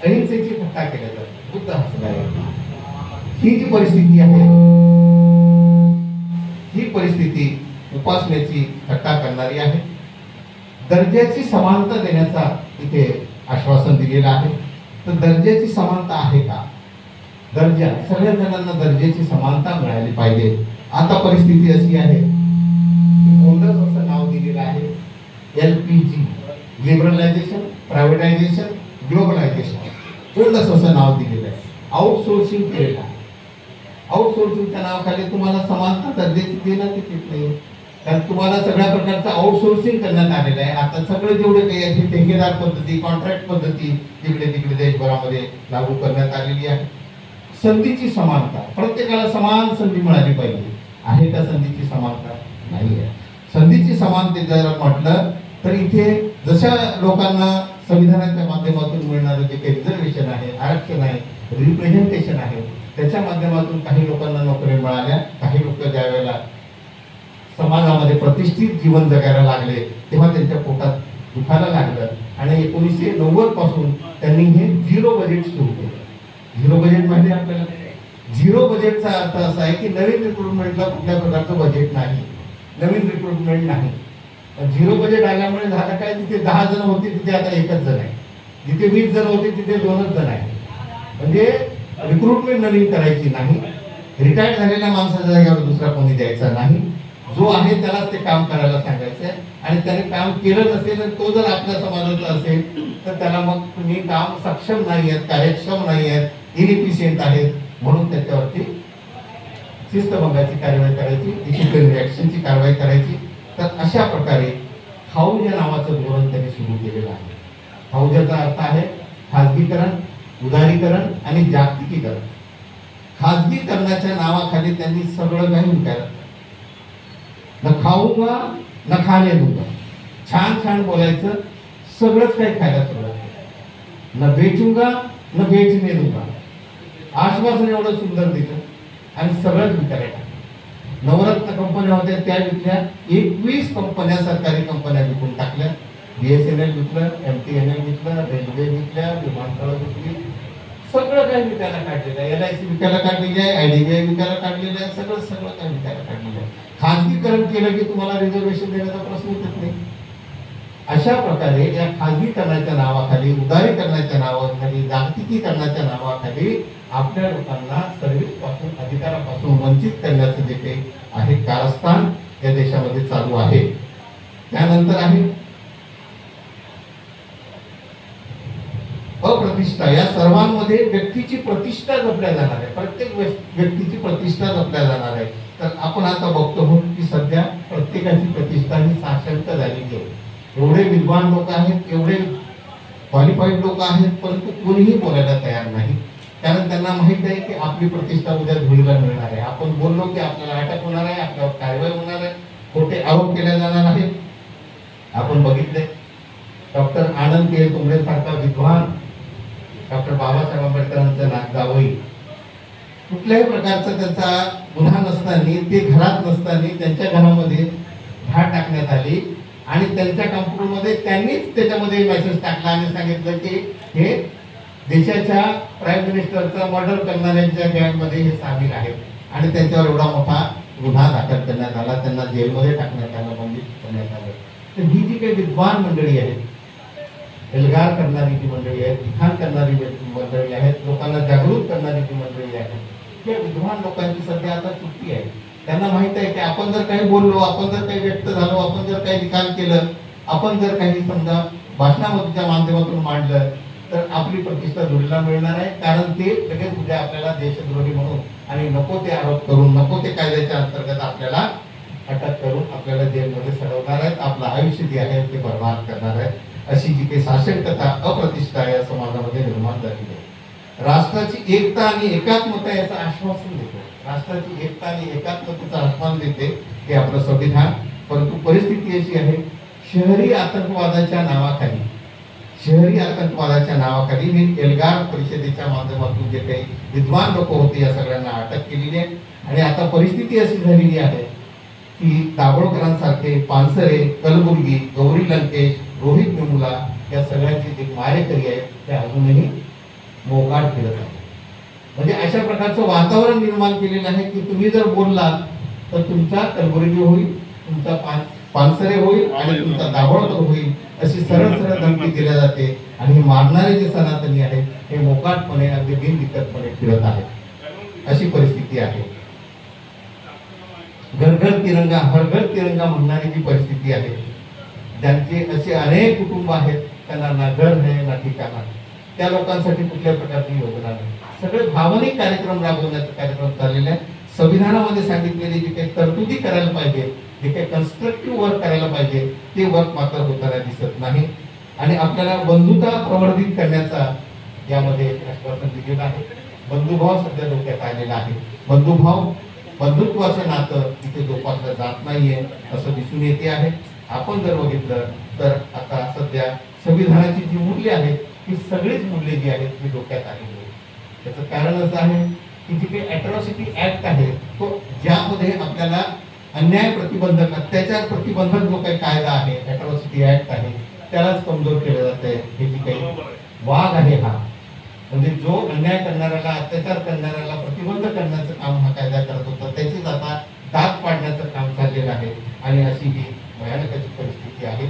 अहिंसेची थट्टा केल्या जाते, बुद्ध हसला. ही जी परिस्थिती आहे, ही परिस्थिती उपासनेची थट्टा करणारी आहे. दर्जाची समानता देण्याचा इथे आश्वासन दिलेलं आहे. तर दर्जाची समानता आहे का? दर्जा, सगळ्या जणांना दर्जाची समानता मिळाली पाहिजे. आता परिस्थिती अशी आहे की बोनस असं नाव दिलेलं आहे, LPG, liberalisation, privatisation, globalisation, bonus असं नाव दिलेलं आहे. आउटसोर्सिंग केलेलं आहे. आउटसोर्सिंगच्या नावाखाली तुम्हाला समानता दर्जाची देण्यात येत नाही, कारण तुम्हाला सगळ्या प्रकारचं आउटसोर्सिंग करण्यात आलेलं आहे. आता सगळे जेवढे काही आहे ठेकेदार पद्धती, कॉन्ट्रॅक्ट पद्धती जिकडे तिकडे देशभरामध्ये लागू करण्यात आलेली आहे. संधीची समानता, प्रत्येकाला समान संधी मिळाली पाहिजे. आहे का संधीची समानता? नाही आहे. संधीची समानते जर म्हटलं तर इथे जशा लोकांना संविधानाच्या माध्यमातून मिळणारं जे काही रिझर्वेशन आहे, आरक्षण आहे, रिप्रेझेंटेशन आहे, त्याच्या माध्यमातून काही लोकांना नोकरी मिळाल्या. काही लोक ज्या वेळेला समाजामध्ये प्रतिष्ठित जीवन जगायला लागले तेव्हा त्यांच्या पोटात दुखायला लागलं आणि 1990 पासून त्यांनी हे झिरो बजेट सुरू केलं. झिरो बजेट म्हणजे आपल्याला झिरो बजेटचा अर्थ असा आहे की नवीन रिक्रुटमेंटला कुठल्या प्रकारचं बजेट नाही, नवीन रिक्रुटमेंट नाही. झिरो बजेट आल्यामुळे झालं काय, जिथे 10 जण होते तिथे आता एकच जण आहे, जिथे 20 जण होते तिथे 2च जण आहे. म्हणजे रिक्रुटमेंट नवीन करायची नाही, रिटायर्ड झालेल्या माणसाच्या जागेवर दुसरा कोणी द्यायचा नाही. जो आहे त्यालाच ते काम करायला सांगायचं आणि त्याने काम केलं नसेल आणि तो जर आपल्या समाजाचा असेल तर त्याला मग तुम्ही काम सक्षम नाही आहेत, कार्यक्षम नाही आहेत, इनएफिशियंट आहेत म्हणून त्याच्यावरती शिस्तभंगाची कारवाई करायची, डिसिप्लिनरी ऍक्शनची कारवाई करायची. तर अशा प्रकारे खाऊजा नावाचं धोरण त्यांनी सुरू केलेलं आहे. खाऊजाचा अर्थ आहे खाजगीकरण, उदारीकरण आणि जागतिकीकरण. खाजगीकरणाच्या नावाखाली त्यांनी सगळं काही विकायला, न खाऊंगा न खाने दूंगा, छान छान बोलायचं, सगळंच काही खायला सुरुवात केलं. न बेचूंगा न बेचने दूंगा, आश्वासन एवढं सुंदर दिलं आणि सगळंच विकायला टाकलं. नवरत्न कंपन्या होत्या त्या विकल्या, 21 कंपन्या सरकारी कंपन्या विकून टाकल्या. BSNL विकलं, MTNL विकलं, रेल्वे विकल्या, विमानतळं विकली, सगळं काही विकायला काढलेलं आहे. LIC विकायला काढलेली आहे, IDBI विकायला काढलेलं आहे, सगळं काही विकायला काढलेलं आहे. खाजगीकरण केलं की तुम्हाला रिझर्वेशन देण्याचा प्रश्न येत नाही. अशा प्रकारे या खाजगीकरणाच्या नावाखाली, उदारीकरणाच्या नावाखाली, जागतिकीकरणाच्या नावाखाली आपल्या लोकांना सर्व्हिस पासून, अधिकारापासून वंचित करण्याचं जे काही आहे कारस्थान या देशामध्ये चालू आहे. त्यानंतर आहे अप्रतिष्ठा. या सर्वांमध्ये व्यक्तीची प्रतिष्ठा जपल्या जाणार आहे, प्रत्येक व्यक्तीची प्रतिष्ठा जपल्या जाणार आहे. तर आपण आता बघतो की सध्या प्रत्येकाची प्रतिष्ठा ही साशंक झालेली आहे. एवढे विद्वान लोक आहेत, एवढे क्वालिफाईड लोक आहेत, परंतु कोणीही बोलायला तयार नाही, कारण त्यांना माहित आहे की आपली प्रतिष्ठा उद्या धुळीला मिळणार आहे. आपण बोललो की आपल्याला अटक होणार आहे, आपल्यावर कारवाई होणार आहे, खोटे आरोप केले जाणार आहेत. आपण बघितले डॉक्टर आनंद तेलतुंबडे सारखा विद्वान, डॉक्टर बाबासाहेब आंबेडकरांचा जावई, कुठल्याही प्रकारचा त्याचा गुन्हा नसताना, ते घरात नसताना त्यांच्या घरामध्ये धाड टाकण्यात आली आणि त्यांच्या कॉम्प्युटरमध्ये त्यांनीच त्याच्यामध्ये मेसेज टाकला आणि सांगितलं की हे देशाच्या प्राईम मिनिस्टरचा मर्डर करणाऱ्यांच्या गँगमध्ये हे सामील आहेत आणि त्यांच्यावर एवढा मोठा गुन्हा दाखल करण्यात आला, त्यांना जेलमध्ये टाकण्यात आलं, बंदिस्त करण्यात आलं. तर ही जी काही विद्वान मंडळी आहेत, एल्गार करणारी जी मंडळी आहेत, लिखाण करणारी मंडळी आहेत, लोकांना जागृत करणारी जी मंडळी आहेत, त्या विद्वान लोकांची सध्या आता चुकी आहे. त्यांना माहित आहे की आपण जर काही बोललो, आपण जर काही व्यक्त झालो, आपण जर काही लिखाण केलं, आपण जर काही समजा भाषणाच्या माध्यमातून मांडलं तर आपली प्रतिष्ठा धुळीला मिळणार आहे. कारण ते लगेच उद्या आपल्याला देशद्रोही म्हणून आणि नको ते आरोप करून, नको ते कायद्याच्या अंतर्गत आपल्याला अटक करून आपल्याला जेलमध्ये सडवणार आहेत, आपलं आयुष्य जे आहे ते बर्बाद करणार आहेत. अशी जी काही साशंकता, अप्रतिष्ठा या समाजामध्ये निर्माण झालेली आहे. राष्ट्राची एकता आणि एकात्मता याचं आश्वासन देते, राष्ट्राची एकता आणि एकात्मतेचं आश्वासन देते हे आपलं संविधान. परंतु परिस्थिती अशी आहे, शहरी आतंकवादाच्या नावाखाली शहरी आतंकवादाच्या नावाखाली मी एल्गार परिषदेच्या माध्यमातून जे काही विद्वान लोक होते या सगळ्यांना अटक केलेली आहे. आणि आता परिस्थिती अशी झालेली आहे की दाभोळकरांसारखे पानसरे, कलबुर्गी, गौरी लंकेश, रोहित वेमुला या सगळ्यांचे जे मारेकरी आहेत ते अजूनही मोकाट फिरत आहेत. म्हणजे अशा प्रकारचं वातावरण निर्माण केलेलं आहे की तुम्ही जर बोललात तर तुमचा कलबुर्गी होईल, तुमचा पानसरे होईल आणि तुमचा दाभोळकर होईल अशी सरळ सरळ धमकी दिल्या जाते. आणि मारणारे जे सनातनी आहेत हे मोकाटपणे अगदी बिनदिक्कतपणे फिरत आहेत. अशी परिस्थिती आहे. घर घर तिरंगा, हर घर तिरंगा म्हणणारी जी परिस्थिती आहे, ज्यांचे असे अनेक कुटुंब आहेत त्यांना ना घर आहे ना ठिकाण आहे, त्या लोकांसाठी कुठल्या प्रकारची योजना नाही. सगळे भावनिक कार्यक्रम राबवण्याचा कार्यक्रम चाललेला आहे. संविधानामध्ये सांगितलेले जे काही तरतुदी करायला पाहिजे, जे काही कन्स्ट्रक्टिव्ह वर्क करायला पाहिजे ते वर्क मात्र होताना दिसत नाही. आणि आपल्याला बंधुता प्रवर्धित करण्याचा यामध्ये आश्वासन दिलेलं आहे. बंधुभाव सध्या डोक्यात आलेला आहे. बंधुत्वाचं नातं इथे जोपासलं जात नाहीये असं दिसून येते आहे. आपण जर बघितलं तर आता सध्या संविधानाची जी मूल्य आहेत ही सगळीच मूल्य जी आहेत ती डोक्यात आलेली आहेत. त्याचं कारण असं आहे की जी काही अॅट्रॉसिटी ऍक्ट आहे तो ज्यामध्ये आपल्याला अन्याय प्रतिबंधक, अत्याचार प्रतिबंधक जो काही कायदा आहे, अॅट्रॉसिटी ऍक्ट आहे, त्यालाच कमजोर केलं जात आहे. हे जी काही वाद आहे हा, म्हणजे जो अन्याय करणाऱ्याला, अत्याचार करणाऱ्याला प्रतिबंध करण्याचं काम हा कायदा करत होता त्याचीच आता दात पाडण्याचं काम चाललेलं आहे. आणि अशी ही भयानक परिस्थिती आहे.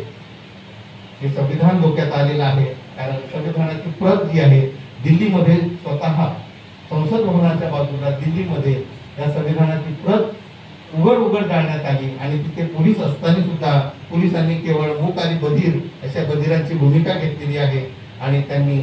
हे संविधान डोक्यात आलेलं आहे. कारण संविधानाची प्रत जी आहे दिल्लीमध्ये, स्वतः संसद भवनाच्या बाजूला दिल्लीमध्ये या संविधानाची प्रत उघड जाळण्यात आली. आणि तिथे पोलीस असताना सुद्धा पोलिसांनी केवळ मूक आणि बधीर अशा बधिरांची भूमिका घेतलेली आहे. आणि त्यांनी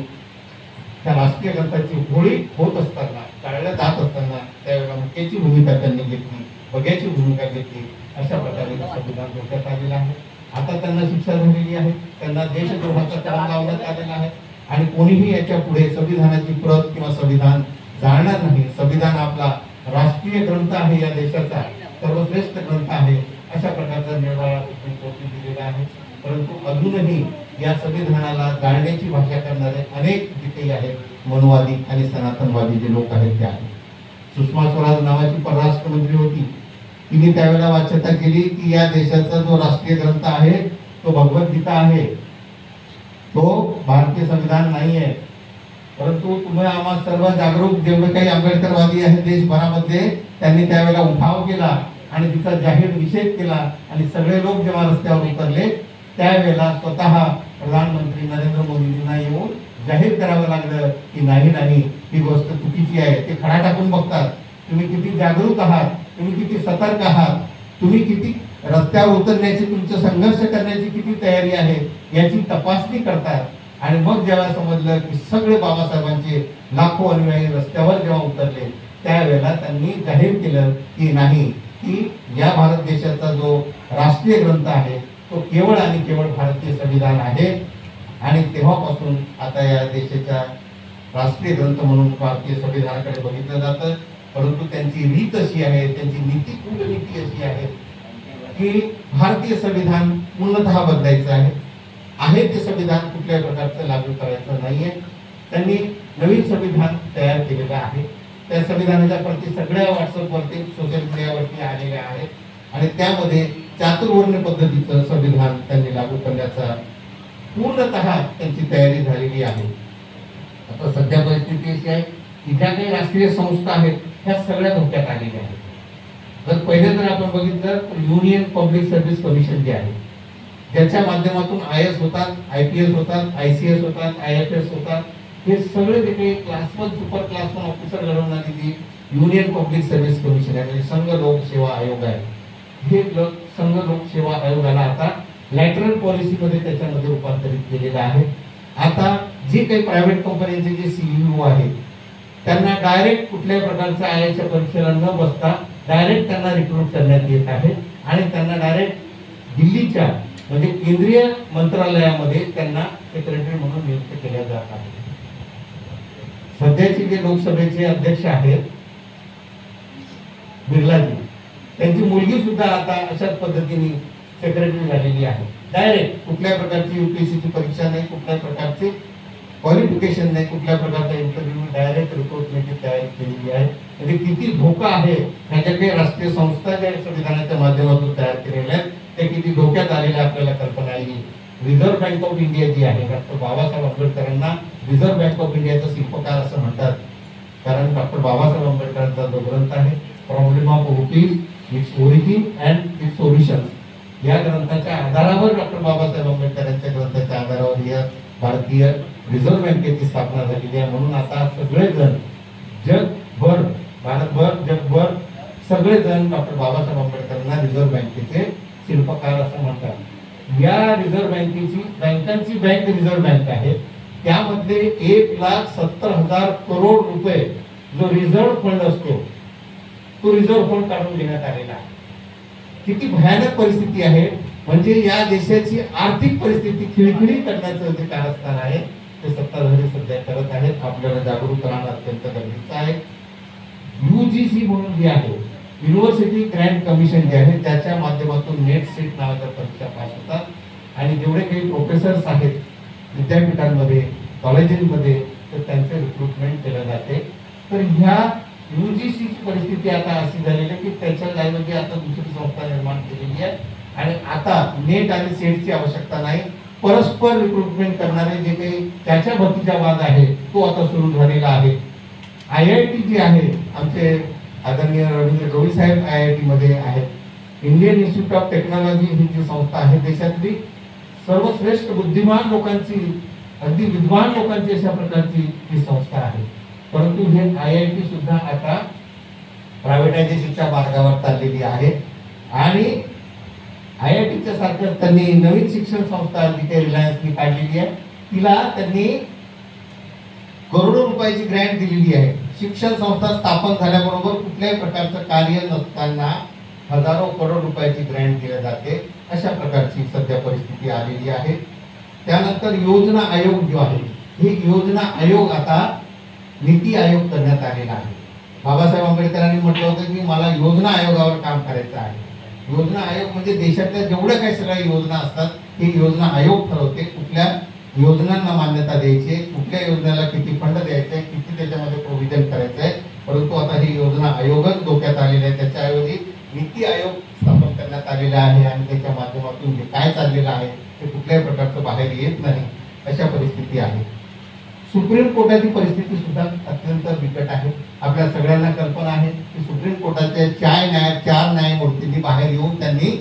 त्या राष्ट्रीय ग्रंथाची होळी होत असताना, टाळल्या जात असताना त्यावेळेला मुख्याची भूमिका त्यांनी घेतली, बघ्याची भूमिका घेतली. अशा प्रकारे संविधान डोक्यात आलेलं आहे. आता त्यांना शिक्षा झालेली आहे, त्यांना देशद्रोहाचा करार लावण्यात आलेला आहे. आणि कोणीही याच्या पुढे संविधानाची प्रत किंवा संविधान जाणणार नाही. संविधान आपला राष्ट्रीय ग्रंथ आहे, या देशाचा सर्वश्रेष्ठ ग्रंथ आहे, अशा प्रकारचा निर्णय सुप्रीम कोर्टाने दिलेला आहे. परंतु अजूनही या संविधानाला जाणण्याची भाषा करणारे अनेक जे काही आहेत मनवादी आणि सनातनवादी जे लोक आहेत ते आहेत. सुषमा स्वराज नावाची परराष्ट्र मंत्री होती, तिने त्यावेळेला वाच्यता केली की या देशाचा जो राष्ट्रीय ग्रंथ आहे तो भगवद्गीता आहे, तो भारतीय संविधान नाही आहे. परंतु तुम्ही आम्हा सर्व जागरूक जेवढे काही आंबेडकरवादी आहेत देशभरामध्ये त्यांनी त्यावेळेला उठाव केला आणि तिचा जाहीर निषेध केला. आणि सगळे लोक जेव्हा रस्त्यावर उतरले त्यावेळेला स्वतः प्रधानमंत्री नरेंद्र मोदींना येऊन जाहीर करावं लागलं की नाही ही गोष्ट चुकीची आहे. ते खडा टाकून बघतात, तुम्ही किती जागरूक आहात, तुम्ही किती सतर्क आहात, तुम्ही किती रस्त्यावर उतरण्याची, तुमचं संघर्ष करण्याची किती तयारी आहे याची तपासणी करतात. आणि मग जेव्हा समजलं की सगळे बाबासाहेबांचे लाखो अनुयायी रस्त्यावर जेव्हा उतरले त्यावेळेला त्यांनी जाहीर केलं की नाही, की या भारत देशाचा जो राष्ट्रीय ग्रंथ आहे तो केवळ आणि केवळ भारतीय संविधान आहे. आणि तेव्हापासून आता या देशाच्या राष्ट्रीय ग्रंथ म्हणून भारतीय संविधानाकडे बघितलं जातं. परंतु त्यांची रीत अशी आहे, त्यांची नीती कूटनीती अशी आहे की भारतीय संविधान पूर्णतः बदलायचं आहे ते संविधान कुठल्याही प्रकारचं लागू करायचं नाहीये. त्यांनी नवीन संविधान तयार केलेलं आहे. त्या संविधानाच्या प्रती सगळ्या व्हॉट्सअपवरती, सोशल मीडियावरती आलेल्या आहेत. आणि त्यामध्ये चातुर्वर्ण्य पद्धतीचं संविधान त्यांनी लागू करण्याचा पूर्णतः त्यांची तयारी झालेली आहे. आता सध्या परिस्थिती अशी आहे की ज्या काही राष्ट्रीय संस्था आहेत ह्या सगळ्या धोक्यात आलेल्या आहेत. जर पहिले जर आपण बघितलं तर युनियन पब्लिक सर्व्हिस कमिशन जे आहे, ज्याच्या माध्यमातून IAS होतात, IPS होतात, ICS होतात, IFS होतात, हे सगळे जे काही क्लास 1 सुपर क्लास 1 ऑफिसर घडवणारी जी युनियन पब्लिक सर्व्हिस कमिशन आहे, म्हणजे संघ लोकसेवा आयोग आहे, हे संघ लोकसेवा आयोगाला आता लॅटरल पॉलिसीमध्ये त्याच्यामध्ये रूपांतरित केलेलं आहे. आता जे काही प्रायव्हेट कंपन्यांचे जे CEO आहेत त्यांना डायरेक्ट कुठल्याही प्रकारच्या IASच्या परीक्षेला न बसता डायरेक्ट त्यांना रिक्रूट करण्यात येत आहे. आणि त्यांना डायरेक्ट दिल्लीच्या म्हणजे केंद्रीय मंत्रालयामध्ये त्यांना सेक्रेटरी म्हणून नियुक्त केल्या जात आहे. सध्याचे जे लोकसभेचे अध्यक्ष आहेत बिर्लाजी, त्यांची मुलगी सुद्धा आता अशाच पद्धतीने सेक्रेटरी झालेली आहे. डायरेक्ट कुठल्या प्रकारची यूपीएससीची परीक्षा नाही, कुठल्याही प्रकारचे क्वालिफिकेशन नाही, कुठल्या प्रकारचा इंटरव्ह्यू, डायरेक्ट रिक्रुटमेंटची तयारी केलेली आहे. म्हणजे किती धोका आहे ह्याच्याकडे राष्ट्रीय संस्था ज्या संविधानाच्या माध्यमातून तयार केलेल्या आहेत ते किती धोक्यात आलेल्या आपल्याला कल्पना येईल. रिझर्व्ह बँक ऑफ इंडिया जी आहे, डॉक्टर बाबासाहेब आंबेडकरांना रिझर्व्ह बँक ऑफ इंडियाचा शिल्पकार असं म्हणतात, कारण डॉक्टर बाबासाहेब आंबेडकरांचा जो ग्रंथ आहे problem of rupees, its origin and it's solution, या ग्रंथाच्या आधारावर डॉक्टर बाबासाहेब आंबेडकरांच्या ग्रंथाच्या आधारावर या भारतीय रिझर्व्ह बँकेची स्थापना झालेली आहे. म्हणून आता सगळेजण जगभर, भारतभर, जगभर सगळेजण डॉक्टर बाबासाहेब आंबेडकरांना रिझर्व्ह बँकेचे शिल्पकार असं म्हणतात. या रिझर्व्ह बँकेची, बँकांची बँक रिझर्व्ह बँक आहे, त्यामध्ये 1,70,000 करोड रुपये जो रिझर्व्ह फंड असतो तो रिझर्व्ह फंड काढून घेण्यात आलेला आहे. किती भयानक परिस्थिती आहे, म्हणजे या देशाची आर्थिक परिस्थिती खिळखिळी करण्याचं जे कारस्थान आहे ते सत्ताधारी सध्या करत आहेत. आपल्याला जागरूक राहणं अत्यंत गरजेचं आहे. UGC म्हणून जी आहे, युनिव्हर्सिटी ग्रँट कमिशन जे आहे, त्याच्या माध्यमातून नेट सीट नावाच्या परीक्षा पास होतात आणि जेवढे काही प्रोफेसर्स आहेत विद्यापीठांमध्ये, कॉलेजेसमध्ये, तर त्यांचे रिक्रुटमेंट केलं जाते. तर ह्या UGC ची परिस्थिती आता अशी झालेली आहे की त्याच्या ऐवजी आता दुसरी संस्था निर्माण केलेली आहे आणि आता नेट आणि सेटची आवश्यकता नाही, परस्पर रिक्रुटमेंट करणारे जे काही त्याच्या भरतीचा वाद आहे तो आता सुरू झालेला आहे. IIT जी आहे, आमचे आदरणीय रवींद्र गवळी साहेब IIT मध्ये आहेत. इंडियन इन्स्टिट्यूट ऑफ टेक्नॉलॉजी ही जी संस्था आहे देशातली सर्वश्रेष्ठ बुद्धिमान लोकांची, अगदी विद्वान लोकांची अशा प्रकारची ही संस्था आहे. परंतु हे IIT सुद्धा आता प्रायव्हेटायझेशनच्या मार्गावर चाललेली आहे आणि IITच्या सारखं त्यांनी नवीन शिक्षण संस्था जी काही रिलायन्सनी काढलेली आहे तिला त्यांनी करोडो रुपयाची ग्रँट दिलेली आहे. शिक्षण संस्था स्थापन झाल्याबरोबर कुठल्याही प्रकारचं कार्य नसताना हजारो करोड रुपयाची ग्रँट दिली जाते. अशा प्रकारची सध्या परिस्थिती आलेली आहे. त्यानंतर योजना आयोग जो आहे, हे योजना आयोग आता नीती आयोग करण्यात आलेला आहे. बाबासाहेब आंबेडकरांनी म्हटलं होतं की मला योजना आयोगावर काम करायचं आहे. योजना आयोग म्हणजे देशातल्या जेवढ्या काही सगळ्या योजना असतात हे योजना आयोग ठरवते कुठल्या योजनांना मान्यता द्यायची, कुठल्या योजनेला किती फंड द्यायचे, किती त्याच्यामध्ये प्रोव्हिजन करायचं आहे. परंतु आता ही योजना आयोगच डोक्यात आलेले आहे. त्याच्याऐवजी नीती आयोग स्थापन करण्यात आलेला आहे आणि त्याच्या माध्यमातून जे काय चाललेलं आहे ते कुठल्याही प्रकारचं बाहेर येत नाही, अशा परिस्थिती आहे. सुप्रीम कोर्टाची परिस्थिती सुद्धा अत्यंत बिकट आहे. आपल्या सगळ्यांना कल्पना आहे की सुप्रीम कोर्टाच्या 4 न्यायमूर्तींनी बाहेर येऊन त्यांनी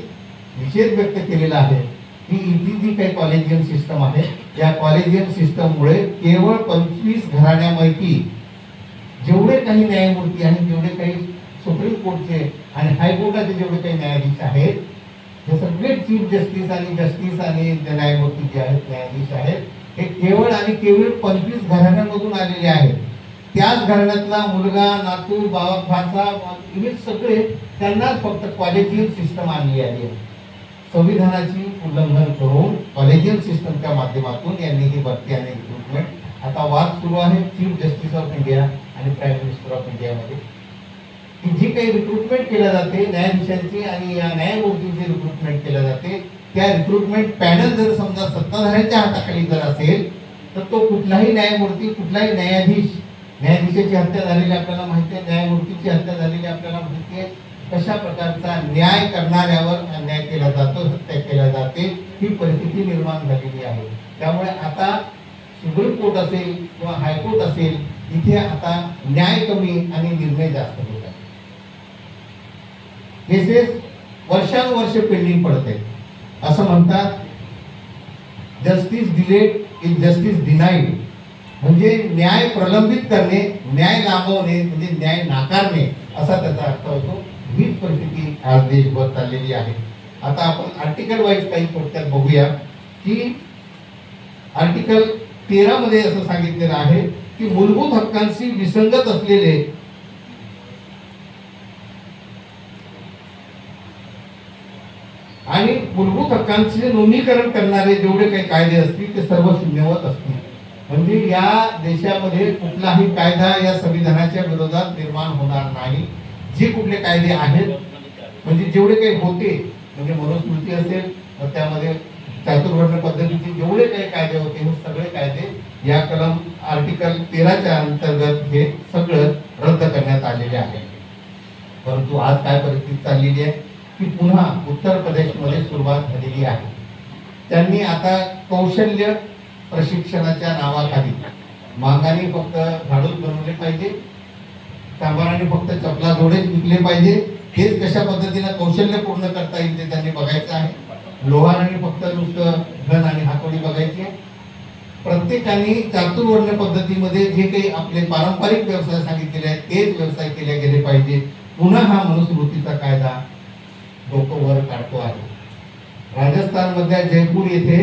निषेध व्यक्त केलेला आहे की इथे जी काही कॉलेजियन सिस्टम आहे या कॉलेजियन सिस्टममुळे केवळ 25 घराण्यापैकी जेवढे काही न्यायमूर्ती आणि जेवढे काही सुप्रीम कोर्टचे आणि हायकोर्टाचे जेवढे काही न्यायाधीश आहेत हे सगळे चीफ जस्टिस आणि न्यायमूर्ती जे आहेत, न्यायाधीश आहेत, हे केवळ आणि केवळ 25 घराण्यांमधून आलेले आहेत. त्याच घराण्यातला मुलगा, नातू, भाचा, हे सगळे त्यांनाच फक्त कॉलेजियन सिस्टम आणली आहे. संविधानाची उल्लंघन करून कॉलेजियन सिस्टमच्या माध्यमातून यांनी ही भरती आणि रिक्रुटमेंट, आता वाद सुरू आहे चीफ जस्टिस ऑफ इंडिया आणि प्राईम मिनिस्टर ऑफ इंडियामध्ये की जी काही रिक्रुटमेंट केल्या जाते न्यायाधीशांची आणि या न्यायमूर्तींची रिक्रुटमेंट केल्या जाते, त्या रिक्रुटमेंट पॅनल जर समजा सत्ताधाऱ्यांच्या हाताखाली जर असेल तर तो कुठलाही न्यायमूर्ती, कुठलाही न्यायाधीशाची हत्या झालेली आपल्याला माहिती आहे, न्यायमूर्तीची हत्या झालेली आपल्याला माहिती आहे. कशा प्रकारचा न्याय करणाऱ्यावर अन्याय केला जातो, हत्या केल्या जाते, ही परिस्थिती निर्माण झालेली आहे. त्यामुळे आता सुप्रीम कोर्ट असेल किंवा हायकोर्ट असेल, इथे आता न्याय कमी आणि निर्णय जास्त होत आहे. केसेस वर्षानुवर्ष पेंडिंग पडते. असं म्हणतात justice delayed is justice denied, म्हणजे न्याय प्रलंबित करणे, न्याय लांबवणे म्हणजे न्याय नाकारणे असा त्याचा अर्थ होतो. हीच परिस्थिती आज देशभर चाललेली आहे. आता आपण आर्टिकल वाईज काही थोडक्यात बघूया की आर्टिकल 13 मध्ये असं सांगितलेलं आहे की मूलभूत हक्कांशी विसंगत असलेले आणि मूलभूत हक्कांचे नोंदणीकरण करणारे जेवढे काही कायदे असतील ते सर्व शून्यवत असतील. म्हणजे या देशामध्ये कुठलाही कायदा या संविधानाच्या विरोधात निर्माण होणार नाही. जे कुठले कायदे आहेत म्हणजे जेवढे काही होते, म्हणजे मनुस्मृती असेल तर त्यामध्ये चातुर्वर्ण पद्धतीचे जेवढे काही कायदे होते हे सगळे कायदे या कलम आर्टिकल 13च्या अंतर्गत हे सगळं रद्द करण्यात आलेले आहे. परंतु आज काय परिस्थिती चाललेली आहे की पुन्हा उत्तर प्रदेशमध्ये सुरुवात झालेली आहे. त्यांनी आता कौशल्य प्रशिक्षणाच्या नावाखाली मांगाने फक्त झाडूच बनवले पाहिजे, कामगारांनी फक्त चपला जोडेच विकले पाहिजे, हेच कशा पद्धतीने कौशल्य पूर्ण करता येईल ते त्यांनी बघायचं आहे. लोहारांनी फक्त नुसतं धन आणि हातोडी बघायची आहे. प्रत्येकाने चातुर्वर्ण पद्धतीमध्ये जे काही आपले पारंपरिक व्यवसाय सांगितलेले आहेत तेच व्यवसाय केले गेले पाहिजे. पुन्हा हा मनुस्मृतीचा कायदा डोकं वर काढतो आहे. राजस्थान मधल्या जयपूर येथे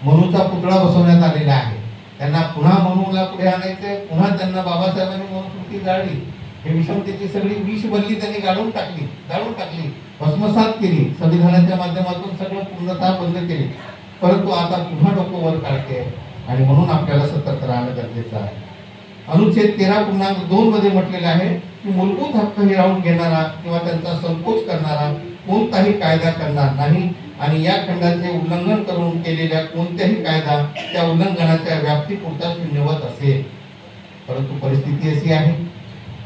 मनुचा पुतळा बसवण्यात आलेला आहे. त्यांना पुन्हा मनुला पुढे आणायचे, पुन्हा त्यांना बाबासाहेबांनी मनुस्मृती जाळली, हे विषमतेची सगळी विष बदली त्यांनी जाळून टाकली, भस्मसात केली, संविधानाच्या माध्यमातून सगळं पूर्णतः बंद केले. परंतु आता पुन्हा डोकं वर काढते आणि म्हणून आपल्याला सतर्क राहणं गरजेचं आहे. अनुच्छेद 13.2 मध्ये म्हटलेलं आहे की मूलभूत हक्क हिरावून घेणारा किंवा त्यांचा संकोच करणारा कोणताही कायदा करणार नाही आणि या खंडाचे उल्लंघन करून केलेल्या कोणत्याही कायदा त्या उल्लंघनाच्या व्याप्तीपुरता शून्यवत असेल. परंतु परिस्थिती अशी आहे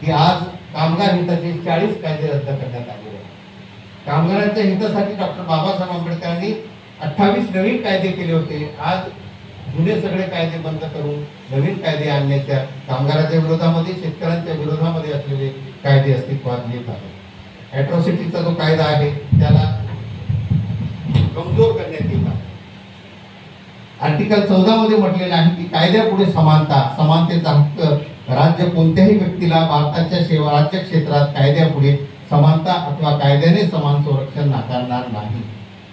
की आज कामगार हिताचे 40 कायदे रद्द करण्यात आलेले आहेत. कामगारांच्या हितासाठी डॉक्टर बाबासाहेब आंबेडकरांनी 28 नवीन कायदे केले होते. आज जुने सगळे कायदे बंद करून नवीन कायदे आणण्याच्या कामगारांच्या विरोधामध्ये, शेतकऱ्यांच्या विरोधामध्ये असलेले कायदे अस्तित्वात येत आहेत. ॲट्रॉसिटीचा जो कायदा आहे त्याला कमजोर करण्यात येत आहे. आर्टिकल 14 मध्ये म्हटलेलं आहे की कायद्यापुढे समानतेचा हक्क राज्य कोणत्याही व्यक्तीला भारताच्या राज्य क्षेत्रात कायद्यापुढे समानता अथवा कायद्याने समान संरक्षण नाकारणार नाही.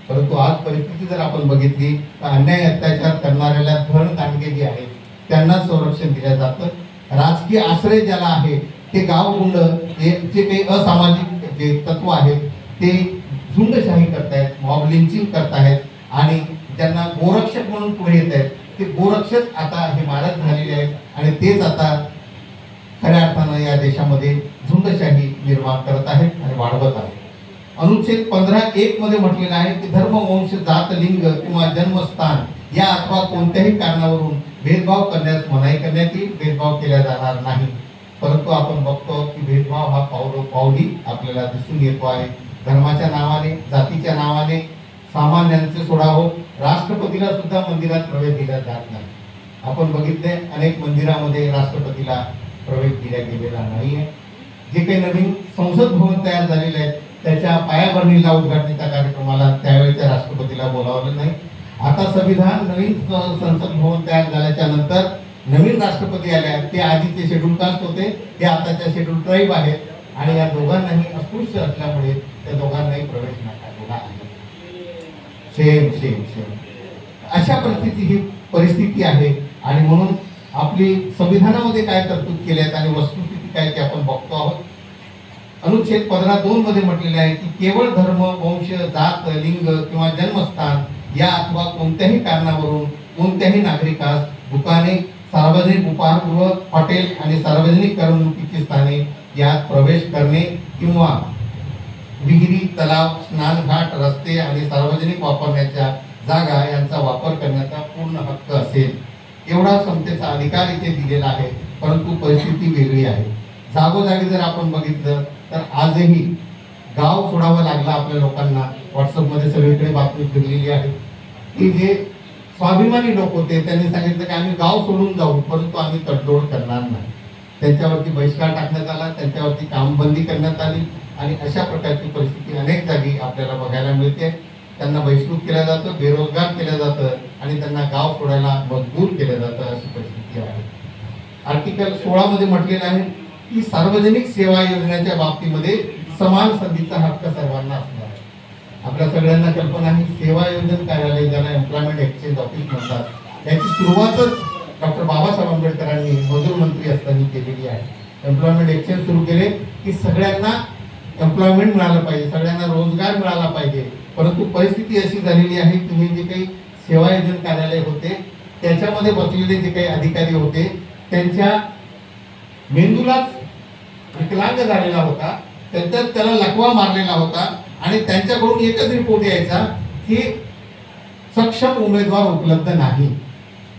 परंतु आज परिस्थिती जर आपण बघितली तर अन्याय अत्याचार करणाऱ्याला धन दांडगे जे आहेत त्यांना संरक्षण दिलं जातं. राजकीय आश्रय ज्याला आहे ते गावगुंड जे काही असामाजिक जे तत्व आहेत ते झुंडशाही करतायत, मॉब लिंचिंग करतायत आणि ज्यांना गोरक्षक म्हणून पुढे येत आहेत ते गोरक्षक आता हे मारत झालेले आहेत आणि तेच आता खऱ्या अर्थानं या देशामध्ये झुंडशाही निर्माण करत आहेत आणि वाढवत आहेत. अनुच्छेद 15.1 मध्ये म्हटलेलं आहे की धर्म, वंश, जात, लिंग किंवा जन्मस्थान या अथवा कोणत्याही कारणावरून भेदभाव करण्यास मनाई करण्यात येईल, भेदभाव केला जाणार नाही. परंतु आपण बघतो की भेदभाव हा पावली आपल्याला दिसून येतो आहे. धर्माच्या नावाने, जातीच्या नावाने सामान्यांचे सोडावं, राष्ट्रपतीला सुद्धा मंदिरात प्रवेश दिला जात नाही. आपण बघितले अनेक मंदिरामध्ये राष्ट्रपतीला प्रवेश दिला गेलेला नाहीये. जे काही नवीन संसद भवन तयार झालेले आहेत त्याच्या पायाभरणीला उद्घाटनाच्या कार्यक्रमाला त्यावेळेच्या राष्ट्रपतीला बोलावलं नाही. आता संविधान नवीन संसद भवन तयार झाल्याच्या नंतर नवीन राष्ट्रपती आले, ते आधीचे शेड्यूल कास्ट होते, ते आताच्या शेड्यूल ट्राईब आहेत आणि या दोघांनाही अस्पृश्य असल्यामुळे त्या दोघांनाही प्रवेश नाकारलेला आहे. सेम सेम सेम अशा परिस्थिती आहे आणि म्हणून आपली संविधानामध्ये काय तरतूद केल्यात आणि वस्तुस्थिती काय ते आपण बघतो आहोत. अनुच्छेद 15.2 मध्ये म्हटलेले आहे की केवळ धर्म, वंश, जात, लिंग किंवा जन्मस्थान या अथवा कोणत्याही कारणावरून कोणत्याही नागरिकास दुकाने, सार्वजनिक उपाहारगृह, हॉटेल आणि सार्वजनिक करमणुकीची स्थाने यात प्रवेश करणे किंवा विहिरी, तलाव, स्नानघाट, रस्ते आणि सार्वजनिक वापरण्याच्या जागा यांचा वापर करण्याचा पूर्ण हक्क असेल. एवढा समतेचा अधिकार इथे दिलेला आहे. परंतु परिस्थिती वेगळी आहे. जागोजागी जर आपण बघितलं तर आजही गाव सोडावं लागलं आपल्या लोकांना. व्हॉट्सअपमध्ये सगळीकडे बातमी फिरलेली आहे की जे स्वाभिमानी लोक होते त्यांनी सांगितलं की आम्ही गाव सोडून जाऊ, परंतु आम्ही तडजोड करणार नाही. त्यांच्यावरती बहिष्कार टाकण्यात आला, त्यांच्यावरती कामबंदी करण्यात आली आणि अशा प्रकारची परिस्थिती अनेक जागी आपल्याला बघायला मिळते. त्यांना बहिष्कृत केलं जातं, बेरोजगार केलं जातं आणि त्यांना गाव सोडायला मजबूर केलं जातं, अशी परिस्थिती आहे. आर्टिकल 16 मध्ये म्हटलेलं आहे की सार्वजनिक सेवा योजनेच्या बाबतीमध्ये समान संधीचा हक्क सर्वांना असणार आहे. आपल्या सगळ्यांना कल्पना आहे सेवा योजन कार्यालय ज्याला एम्प्लॉयमेंट एक्सचेंज ऑफिस म्हणतात याची सुरुवातच डॉक्टर बाबासाहेब आंबेडकरांनी मजूर मंत्री असताना केलेली आहे. एम्प्लॉयमेंट एक्सचेंज सुरू केले की सगळ्यांना एम्प्लॉयमेंट मिळालं पाहिजे, सगळ्यांना रोजगार मिळाला पाहिजे. परंतु परिस्थिती अशी झालेली आहे की हे जे काही सेवा योजन कार्यालय होते त्याच्यामध्ये बसलेले जे काही अधिकारी होते त्यांच्या मेंदूलाच विकलांग झालेला होता, त्याला लकवा मारलेला होता आणि त्यांच्याकडून एकच रिपोर्ट यायचा की सक्षम उमेदवार उपलब्ध नाही.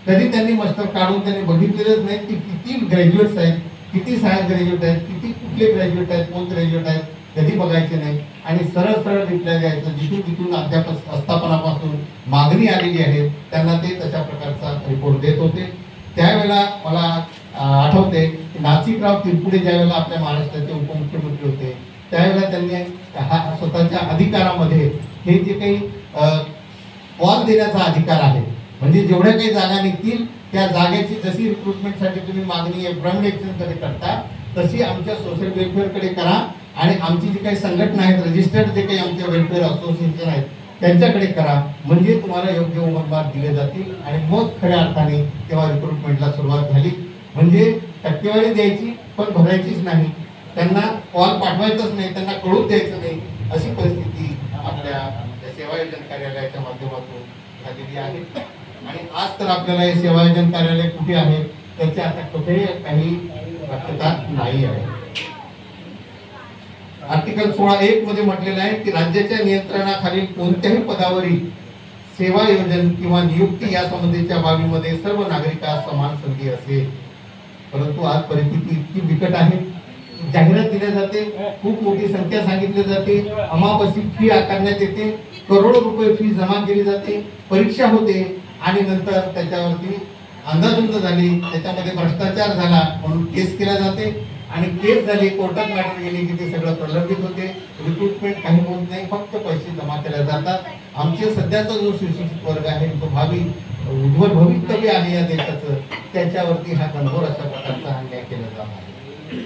कधी त्यांनी मस्टर काढून त्यांनी बघितलेलंच नाही की किती ग्रॅज्युएट्स आहेत, किती सायन्स ग्रॅज्युएट आहेत, किती कुठले ग्रॅज्युएट आहेत, पोस्ट ग्रॅज्युएट आहेत, कधी बघायचे नाही आणि सरळ सरळ रिप्लाय द्यायचं. जिथून तिथून अध्यापक आस्थापनापासून मागणी आलेली आहे त्यांना ते तशा प्रकारचा रिपोर्ट देत होते. त्यावेळेला मला आठवते की नाशिकराव तिरपुडे ज्यावेळेला आपल्या महाराष्ट्राचे उपमुख्यमंत्री होते त्यावेळेला त्यांनी हा स्वतःच्या अधिकारामध्ये हे जे काही कॉल देण्याचा अधिकार आहे, म्हणजे जेवढ्या काही जागा निघतील त्या जागेची जशी रिक्रुटमेंटसाठी तुम्ही मागणी एम्प्लॉयमेंट एक्सचेंजकडे करता तशी आमच्या सोशल वेलफेअरकडे करा आणि आमची जी काही संघटना आहेत, रजिस्टर्ड जे काही आमच्या वेलफेअर असोसिएशन आहेत त्यांच्याकडे करा, म्हणजे तुम्हाला योग्य उमेदवार दिले जातील. आणि मग खऱ्या अर्थाने तेव्हा रिक्रुटमेंटला सुरुवात झाली. म्हणजे टक्केवारी द्यायची पण भरायचीच नाही, त्यांना कॉल पाठवायचाच नाही, त्यांना कळून द्यायचं नाही, अशी परिस्थिती आपल्या सेवा योजन कार्यालयाच्या माध्यमातून झालेली आहे. आणि आज तर आपल्याला हे सेवा योजन कार्यालय कुठे आहे त्याची आता कुठेही काही शक्यता नाही आहे. आर्टिकल 16(1) मध्ये म्हटलेलं आहे की राज्याच्या नियंत्रणाखालील कोणत्याही पदावरील सेवा योजन किंवा नियुक्ती या संबंधीच्या बाबीमध्ये सर्व नागरिकांस समान संधी असेल. परंतु आज परिस्थिती इतकी बिकट आहे, जाहिरात दिल्या जाते, खूप मोठी संख्या सांगितली जाते, अमापसी फी आकारण्यात येते, करोडो रुपये फी जमा केली जाते, परीक्षा होते आणि नंतर त्याच्यावरती अंदाधुंद झाली, त्याच्यामध्ये भ्रष्टाचार झाला म्हणून केस केला जाते आणि केस झाली, कोर्टात मॅटर गेली की ते सगळं प्रलंबित होते. रिक्रुटमेंट काही होत नाही, फक्त पैसे जमा केले जातात. आमचे सध्याचा जो सुशिक्षित वर्ग आहे तो भावी उज्ज्वल भवितव्य आहे या देशाचं, त्याच्यावरती हा घनघोर अशा प्रकारचा अन्याय केला जात आहे.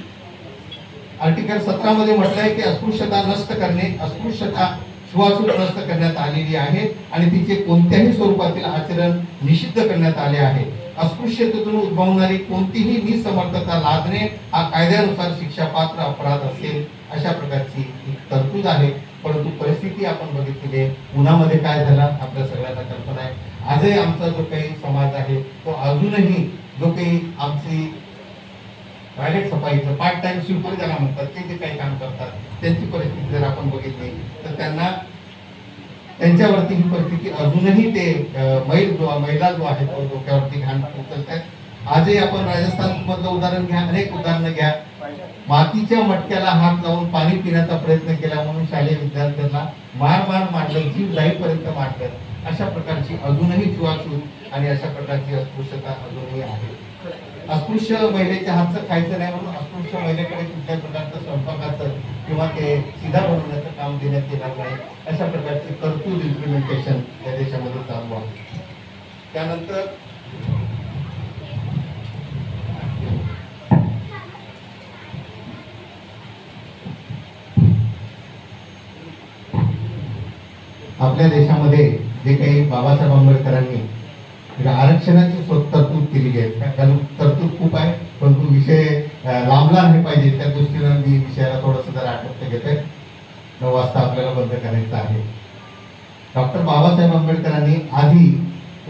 आर्टिकल 17 मध्ये म्हटलंय की अस्पृश्यता नष्ट करणे, अस्पृश्यता छुआछूत नष्ट करण्यात आलेली आहे आणि तिचे कोणत्याही स्वरूपातील आचरण निषिद्ध करण्यात आले आहे. अस्पृश्यतेतून उद्भवणारी कोणतीही निसमर्थता लादणे हा कायद्यानुसार शिक्षापात्र अपराध असेल, अशा प्रकारची तरतूद आहे. परंतु परिस्थिती आपण बघितली आहे, पुण्यामध्ये काय झालं आपल्या सगळ्यांना कल्पना आहे. आजही आमचा जो काही समाज आहे तो अजूनही जो काही आमची प्रायव्हेट सफाईचं पार्ट टाइम स्वीपर ज्याला म्हणतात ते जे काही काम करतात त्यांची परिस्थिती जर आपण बघितली तर त्यांना त्यांच्यावरती ही परिस्थिती अजूनही ते महिला जो आहे तो डोक्यावरती घाण उचलतात. आजही आपण राजस्थान मधलं उदाहरण घ्या, अनेक उदाहरणं घ्या. मातीच्या मटक्याला हात लावून पाणी पिण्याचा प्रयत्न केला म्हणून शालेय विद्यार्थ्यांना मारलं, जीव जाईपर्यंत मारलं. अशा प्रकारची अजूनही छुआछूत आणि अशा प्रकारची अस्पृश्यता अजूनही आहे. अस्पृश्य महिलेच्या हातचं खायचं नाही म्हणून अस्पृश्य महिलेकडे कुठल्याही प्रकारचं स्वयंपाकाचं किंवा ते सीधा बनवण्याचं काम देण्यात येणार नाही. अशा प्रकारची तरतूद इम्प्लिमेंटेशन या देशामध्ये चालू आहे. त्यानंतर आपल्या देशामध्ये जे काही बाबासाहेब आंबेडकरांनी आरक्षणाची तरतूद केलेली आहे, तरतूद खूप आहे परंतु विषय लांबला नाही पाहिजे त्या दृष्टीनं मी विषयाला थोडंसं जरा आठवत घेत आहे. 9 वाजता आपल्याला बंद करायचं आहे. डॉक्टर बाबासाहेब आंबेडकरांनी आधी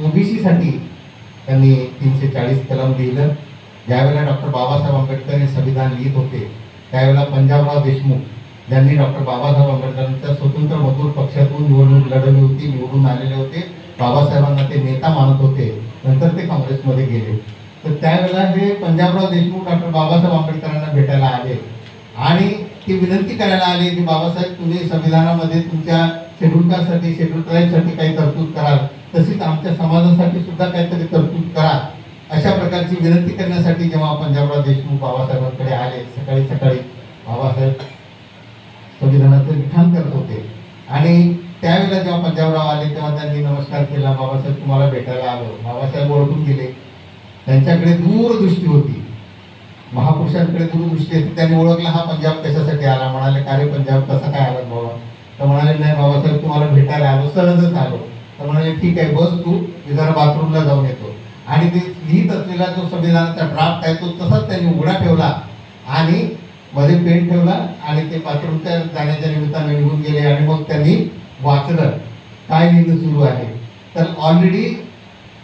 ओबीसी साठी त्यांनी 340 कलम लिहिलं. ज्यावेळेला डॉक्टर बाबासाहेब आंबेडकर हे संविधान लिहित होते त्यावेळेला पंजाबराव देशमुख ज्यांनी डॉक्टर बाबासाहेब आंबेडकरांच्या स्वतंत्र मजूर पक्षातून निवडणूक लढवली होती, निवडून आलेले होते, बाबासाहेबांना ते नेता मानत होते, नंतर ते काँग्रेसमध्ये गेले. तर त्यावेळेला हे पंजाबराव देशमुख डॉक्टर बाबासाहेब आंबेडकरांना भेटायला आले आणि ते विनंती करायला आले की बाबासाहेब तुम्ही संविधानामध्ये तुमच्या शेड्यूल कास्टसाठी शेड्यूल ट्राईबसाठी काही तरतूद कराल, तशीच आमच्या समाजासाठी सुद्धा काहीतरी तरतूद करा. अशा प्रकारची विनंती करण्यासाठी जेव्हा पंजाबराव देशमुख बाबासाहेबांकडे आले, सकाळी सकाळी बाबासाहेब संविधानाचं लिखाण करत होते आणि त्यावेळेला जेव्हा पंजाबराव आले तेव्हा त्यांनी नमस्कार केला. बाबासाहेब तुम्हाला भेटायला आलो. बाबासाहेब ओळखून गेले. त्यांच्याकडे दूरदृष्टी होती, महापुरुषांकडे दूरदृष्टी होती. त्यांनी ओळखला हा पंजाब कशासाठी आला. म्हणाले का रे पंजाब कसा काय आला बाबा. तर म्हणाले नाही बाबासाहेब तुम्हाला भेटायला आलो, सहजच आलो. तर म्हणाले ठीक आहे बस तू, मी जरा बाथरूमला जाऊन येतो. आणि ते लिहित असलेला जो संविधानाचा ड्राफ्ट आहे तो तसाच त्यांनी उघडा ठेवला आणि मध्ये पेन ठेवला आणि ते बाथरूमच्या जाण्याच्या निमित्ताने निघून गेले. आणि मग त्यांनी वाचलं काय लिहिणं सुरू आहे. तर ऑलरेडी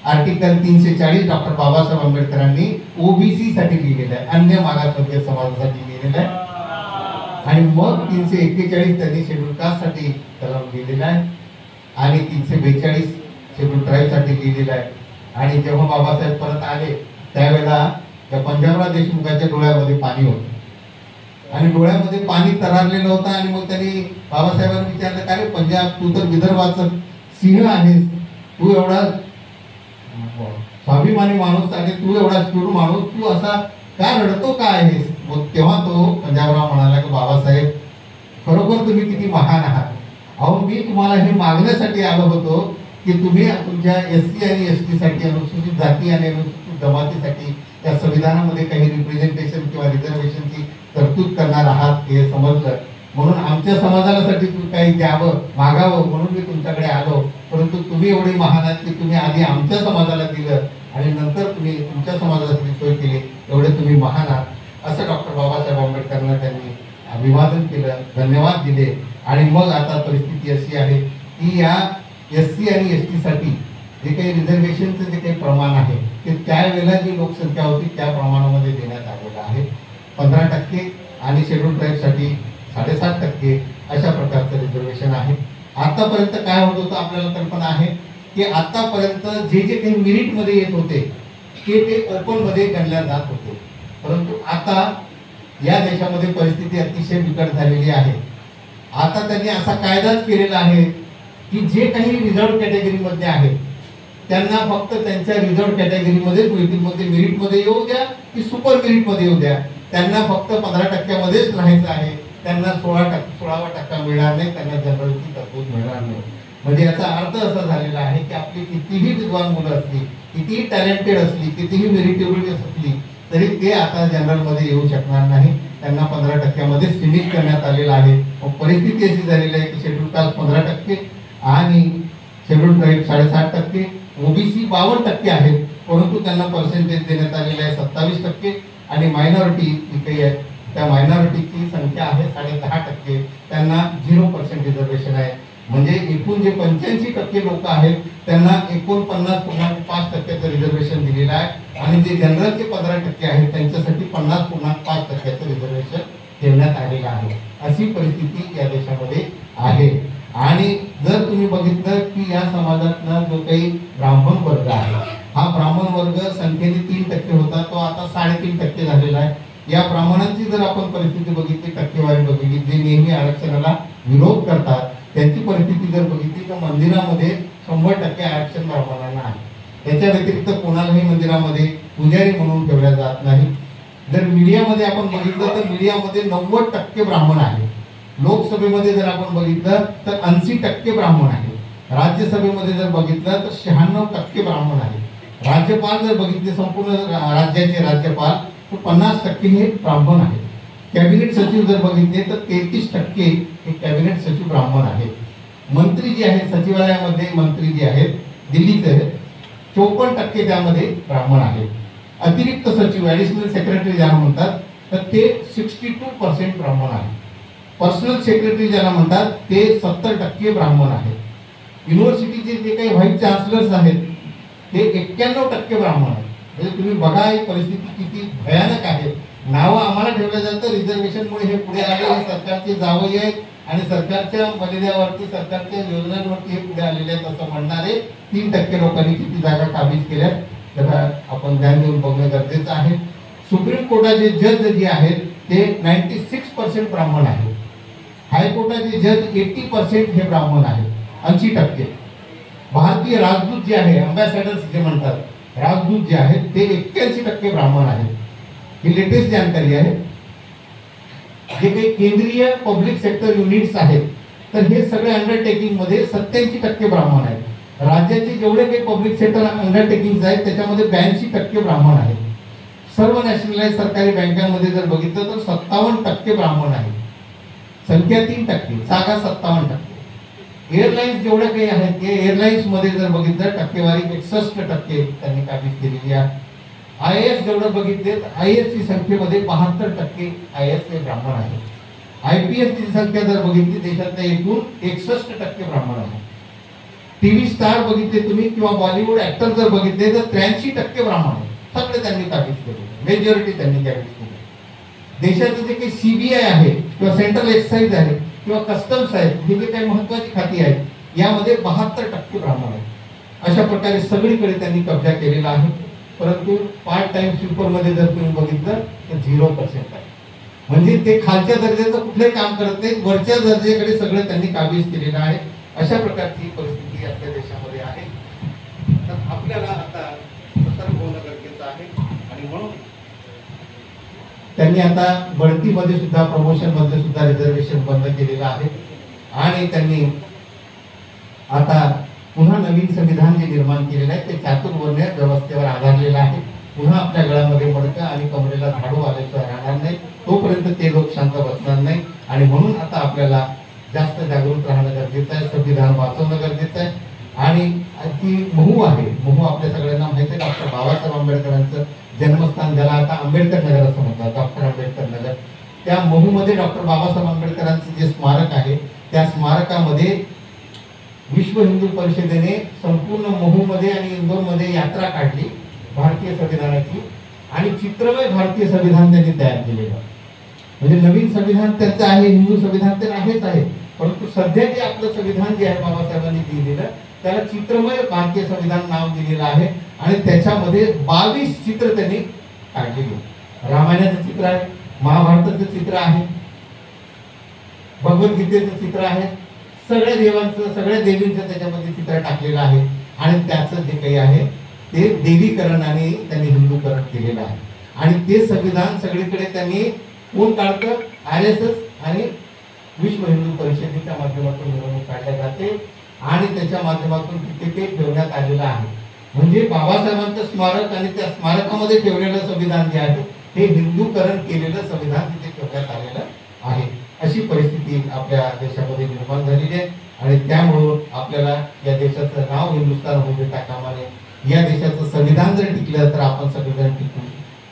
आर्टिकल 340 डॉक्टर बाबासाहेब आंबेडकरांनी ओबीसी साठी लिहिलेलं आहे, अन्य मागासवर्गीय समाजासाठी लिहिलेलं आहे. आणि मग 341 त्यांनी शेड्यूल कास्ट साठी कलम लिहिलेला आहे आणि 342 शेड्यूल ट्राईबसाठी लिहिलेला आहे. आणि जेव्हा बाबासाहेब परत आले त्यावेळेला त्या पंजाबराव देशमुखाच्या डोळ्यामध्ये पाणी होतं आणि डोळ्यामध्ये पाणी तरळलेलं होतं. आणि मग त्यांनी बाबासाहेबांनी विचारलं, काय रे पंजाब, तू तर विदर्भाचा सिंह आहेस, तू एवढा स्वाभिमानी माणूस आणि तू एवढा शूर माणूस, तू असा का रडतो का आहेस? मग तेव्हा तो पंजाबराव म्हणाला की बाबासाहेब, खरोखर तुम्ही किती महान आहात. अहो, मी तुम्हाला हे मागण्यासाठी आलो होतो की तुम्ही तुमच्या SC आणि ST साठी, अनुसूचित जाती आणि अनुसूचित जमातीसाठी त्या संविधानामध्ये काही रिप्रेझेंटेशन किंवा रिझर्वेशनची तरतूद करणार आहात हे समजलं. म्हणून आमच्या समाजासाठी काही द्यावं, मागावं म्हणून मी तुमच्याकडे आलो. परंतु तुम्ही एवढे महान आहात की तुम्ही आधी आमच्या समाजाला दिलं आणि नंतर तुम्ही तुमच्या समाजासाठी सोय केली, एवढे तुम्ही महान आहात, असं डॉक्टर बाबासाहेब आंबेडकरांना त्यांनी अभिवादन केलं, धन्यवाद दिले. आणि मग आता परिस्थिती अशी आहे की या SC आणि ST साठी जे काही रिझर्वेशनचं जे काही प्रमाण आहे ते त्यावेळेला जी लोकसंख्या होती त्या प्रमाणामध्ये देण्यात आलेलं आहे. 15% आणि शेड्यूल ट्राईबसाठी 7.5% अशा प्रकारचं रिझर्वेशन आहे. आतापर्यंत काय होत होतं आपल्याला कल्पना आहे की आतापर्यंत जे जे काही मेरिटमध्ये येत होते ते ओपनमध्ये गणल्या जात होते. परंतु आता या देशामध्ये परिस्थिती अतिशय बिकट झालेली आहे. आता त्यांनी असा कायदाच केलेला आहे की जे काही रिझर्व्ह कॅटेगरीमध्ये आहेत त्यांना फक्त त्यांच्या रिझर्व्ह कॅटेगरीमध्येच वेटिंगमध्ये मेरिटमध्ये येऊ द्या की सुपर मेरिटमध्ये येऊ द्या, त्यांना फक्त 15%मध्येच राहायचं आहे. त्यांना 16% मिळणार नाही, त्यांना जनरलची तरतूद मिळणार नाही. म्हणजे याचा अर्थ असा झालेला आहे की आपली कितीही विद्वान मुलं असली, कितीही टॅलेंटेड असली, कितीही मेरिटेबल असली तरी ते आता जनरलमध्ये येऊ शकणार नाही. त्यांना 15%मध्ये सीमित करण्यात आलेलं आहे. परिस्थिती अशी झालेली आहे की शेड्यूल कास्ट 15% आणि शेड्यूल ट्राईब 7.5%, OBC 52% आहेत, परंतु त्यांना पर्सेंटेज देण्यात आलेले आहे 27%. आणि मायनॉरिटी जी काही आहे त्या मायनॉरिटीची संख्या आहे 10.5%, त्यांना 0% रिझर्वेशन आहे. म्हणजे एकूण जे 85% लोक आहेत त्यांना 49.5% रिझर्वेशन दिलेलं आहे. आणि जे जनरलचे 15% आहेत त्यांच्यासाठी 50.5% रिझर्वेशन ठेवण्यात आलेलं आहे. अशी परिस्थिती या देशामध्ये आहे. आणि जर तुम्ही बघितलं की या समाजातला जो काही ब्राह्मण वर्ग आहे, हा ब्राह्मण वर्ग संख्येने 3% होता, तो आता 3.5% झालेला आहे. या ब्राह्मणांची जर आपण परिस्थिती बघितली, टक्केवारी बघितली, जे नेहमी आरक्षणाला विरोध करतात त्यांची परिस्थिती जर बघितली तर मंदिरामध्ये 100% आरक्षण ब्राह्मणांना आहे. याच्या व्यतिरिक्त कोणालाही मंदिरामध्ये पुजारी म्हणून ठेवल्या जात नाही. जर मीडियामध्ये आपण बघितलं तर मीडियामध्ये 90% ब्राह्मण आहे. लोकसभेमध्ये जर आपण बघितलं तर 80% ब्राह्मण आहे. राज्यसभेमध्ये जर बघितलं तर 96% ब्राह्मण आहे. राज्यपाल जर बघितले, संपूर्ण राज्याचे राज्यपाल, तर 50% हे ब्राह्मण आहेत. कॅबिनेट सचिव जर बघितले तर 33% हे कॅबिनेट सचिव ब्राह्मण आहेत. मंत्री जे आहेत सचिवालयामध्ये, मंत्री जे आहेत दिल्लीचे, 54% त्यामध्ये ब्राह्मण आहेत. अतिरिक्त सचिव, ऍडिशनल सेक्रेटरी ज्याला म्हणतात, तर ते 62% ब्राह्मण आहेत. पर्सनल सेक्रेटरी ज्याला म्हणतात ते 70% ब्राह्मण आहेत. युनिव्हर्सिटीचे जे काही व्हाईस चान्सलर्स आहेत ते 91% ब्राह्मण आहेत. म्हणजे तुम्ही बघा ही परिस्थिती किती भयानक आहे. नावं आम्हाला ठेवलं जातं रिझर्वेशनमुळे हे पुढे आले, हे सरकारचे जावई आहेत आणि सरकारच्या मर्यादेवरती, सरकारच्या योजनांवरती हे पुढे आलेले आहेत असं म्हणणारे 3% लोकांनी किती जागा काबीज केल्या त्याला आपण ध्यान देऊन बघणं गरजेचं आहे. सुप्रीम कोर्टाचे जज जे आहेत ते 96% ब्राह्मण आहेत. हायकोर्टाचे जज 80% हे ब्राह्मण आहेत, 80%. भारतीय राजदूत जे आहे, अँबॅसेडर्स जे म्हणतात, राजदूत जे आहेत ते 81% ब्राह्मण आहेत. ही लेटेस्ट जानकारी आहे. जे काही केंद्रीय पब्लिक सेक्टर युनिट्स आहेत तर हे सगळे अंडरटेकिंग मध्ये 87% ब्राह्मण आहेत. राज्याचे जेवढे काही पब्लिक सेक्टर अंडरटेकिंग आहेत त्याच्यामध्ये 82% ब्राह्मण आहेत. सर्व नॅशनलाइज सरकारी बँकांमध्ये जर बघितलं तर 57% ब्राह्मण आहेत. संख्या 3%, जागा 57%. एअरलाइन्स जेवढ्या काही आहेत ते एअरलाइन्स मध्ये जर बघितलं टक्केवारी 61% त्यांनी काबीज केलेली आहे. IAS जेवढं बघितले IAS ची संख्येमध्ये 72% IAS हे ब्राह्मण आहेत. IPS ची संख्या जर बघितली देशातल्या एकूण 61% ब्राह्मण आहेत. टीव्ही स्टार बघितले तुम्ही किंवा बॉलिवूड ऍक्टर जर बघितले तर 83% ब्राह्मण आहेत. सगळे त्यांनी काबीज केले, मेजॉरिटी त्यांनी काबीज केली. देशाचे जे काही CBI आहे किंवा सेंट्रल एक्साइज आहे किंवा कस्टम्स आहेत, हे जे काही महत्वाची खाती आहेत यामध्ये 72% ब्राह्मण आहेत. अशा प्रकारे सगळीकडे त्यांनी कब्जा केलेला आहे. परंतु पार्ट टाइम स्वीपर मध्ये जर तुम्ही बघितलं तर 0% आहे. म्हणजे ते खालच्या दर्जाचं कुठलंही काम करत नाही, वरच्या दर्जाकडे सगळं त्यांनी काबीज केलेलं आहे. अशा प्रकारची परिस्थिती आपल्या देशामध्ये आहे. तर आपल्याला आता सतर्क होणं गरजेचं आहे. आणि म्हणून त्यांनी आता बढतीमध्ये सुद्धा, प्रमोशन मध्ये सुद्धा रिझर्वेशन बंद केलेलं आहे. आणि त्यांनी आता पुन्हा नवीन संविधान जे निर्माण केलेलं आहे ते चातुर्वर्ण्य व्यवस्थेवर आधारलेलं आहे. पुन्हा आपल्या गळ्यामध्ये मडकं आणि कमरेला झाडू आल्याशिवाय राहणार नाही, तोपर्यंत ते लोक शांत बसणार नाही. आणि म्हणून आता आपल्याला जास्त जागृत राहणं गरजेचं आहे, संविधान वाचवणं गरजेचं आहे. आणि ती महू आहे, महू आपल्या सगळ्यांना माहिती आहे, डॉक्टर बाबासाहेब आंबेडकरांचं जन्मस्थान, ज्याला आता आंबेडकर नगर असं म्हणतात, डॉक्टर आंबेडकर नगर. त्या महू मध्ये डॉक्टर बाबासाहेब आंबेडकरांचं जे स्मारक आहे, त्या स्मारकामध्ये विश्व हिंदू परिषदेने संपूर्ण महू मध्ये आणि इंदोर मध्ये यात्रा काढली भारतीय संविधानाची. आणि चित्रमय भारतीय संविधान त्यांनी तयार केलेलं. म्हणजे नवीन संविधान त्यांचं आहे, हिंदू संविधान तर आहेच आहे, परंतु सध्या जे आपलं संविधान जे आहे बाबासाहेबांनी दिलेलं त्याला चित्रमय भारतीय संविधान नाव दिलेलं आहे. आणि त्याच्यामध्ये 22 चित्र त्यांनी काढलेली. रामायणाचं चित्र आहे, महाभारताचं चित्र आहे, भगवद्गीतेचं चित्र आहे, सगळ्या देवांचं, सगळ्या देवींचं त्याच्यामध्ये चित्र टाकलेलं आहे. आणि त्याचं जे काही आहे ते देवीकरण आणि त्यांनी हिंदूकरण केलेलं आहे. आणि ते संविधान सगळीकडे त्यांनी कोण काढतं, RSS आणि विश्व हिंदू परिषदेच्या माध्यमातून मिरवणूक काढल्या जाते. आणि त्याच्या माध्यमातून तिथे ते ठेवण्यात आलेलं आहे. म्हणजे बाबासाहेबांचं स्मारक आणि त्या स्मारकामध्ये ठेवलेलं संविधान जे आहे हे हिंदूकरण केलेलं संविधान तिथे ठेवण्यात आलेलं आहे. अशी परिस्थिती आपल्या देशामध्ये निर्माण झालेली आहे. आणि त्यामुळं आपल्याला या देशाचं नाव हिंदुस्थान होऊ देता कामा नये. या देशाचं संविधान जर टिकलं तर आपण सगळेजण टिकू,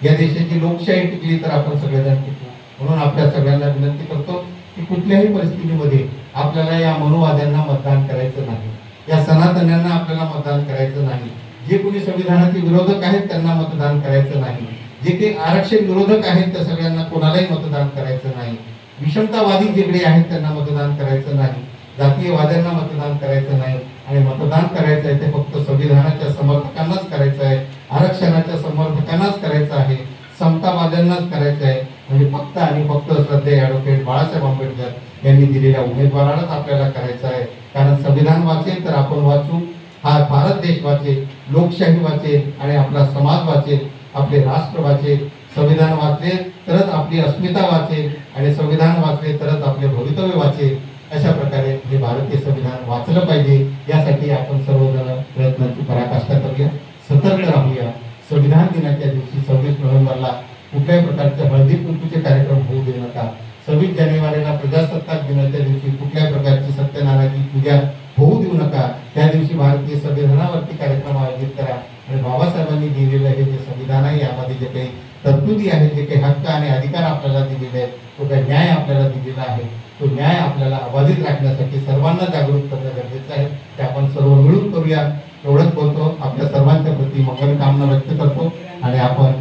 या देशाची लोकशाही टिकली तर आपण सगळेजण टिकू. म्हणून आपल्या सगळ्यांना विनंती करतो की कुठल्याही परिस्थितीमध्ये आपल्याला या मनोवाद्यांना मतदान करायचं नाही, या सनातन्यांना आपल्याला मतदान करायचं नाही, जे कोणी संविधानाचे विरोधक आहेत त्यांना मतदान करायचं नाही, जे काही आरक्षण विरोधक आहेत त्या सगळ्यांना कोणालाही मतदान करायचं नाही, विषमतावादी जेकडे आहेत त्यांना मतदान करायचं नाही, जातीयवाद्यांना मतदान करायचं नाही. आणि मतदान करायचं आहे ते फक्त संविधानाच्या समर्थकांनाच करायचं आहे, आरक्षणाच्या समर्थकांनाच करायचं आहे, समतावाद्यांनाच करायचं आहे. म्हणजे फक्त आणि फक्त श्रद्धेय ॲडव्होकेट बाळासाहेब आंबेडकर यांनी दिलेल्या उमेदवारालाच आपल्याला करायचं आहे. कारण संविधान वाचेल तर आपण वाचू, हा भारत देश वाचेल, लोकशाही वाचेल आणि आपला समाज वाचेल, आपले राष्ट्र वाचेल. संविधान वाचले तरच आपली अस्मिता वाचेल आणि संविधान वाचले तरच आपले भवितव्य वाचेल. अशा प्रकारे हे भारतीय संविधान वाचलं पाहिजे, यासाठी आपण सर्वजण प्रयत्नांची पराकाष्ठा करूया, सतर्क राहूया. संविधान दिनाच्या दिवशी 26 नोव्हेंबरला कुठल्याही प्रकारचे हळदी कुंकूचे कार्यक्रम होऊ देऊ नका. 26 जानेवारीला प्रजासत्ताक दिनाच्या दिवशी कुठल्याही प्रकारची सत्यनारायणाची पूजा होऊ देऊ नका. त्या दिवशी भारतीय संविधानावरती कार्यक्रम आयोजित करा. आणि बाबासाहेबांनी दिलेलं हे जे संविधान आहे यामध्ये जे काही तरतुदी आहेत, जे काही हक्क आणि अधिकार आपल्याला दिलेले आहेत, तो काही न्याय आपल्याला दिलेला आहे, तो न्याय आपल्याला अबाधित राखण्यासाठी सर्वांना जागृत करणं गरजेचं आहे. ते आपण सर्व मिळून करूया. एवढंच बोलतो, आपल्या सर्वांच्या प्रती मंगल कामना व्यक्त करतो. आणि आपण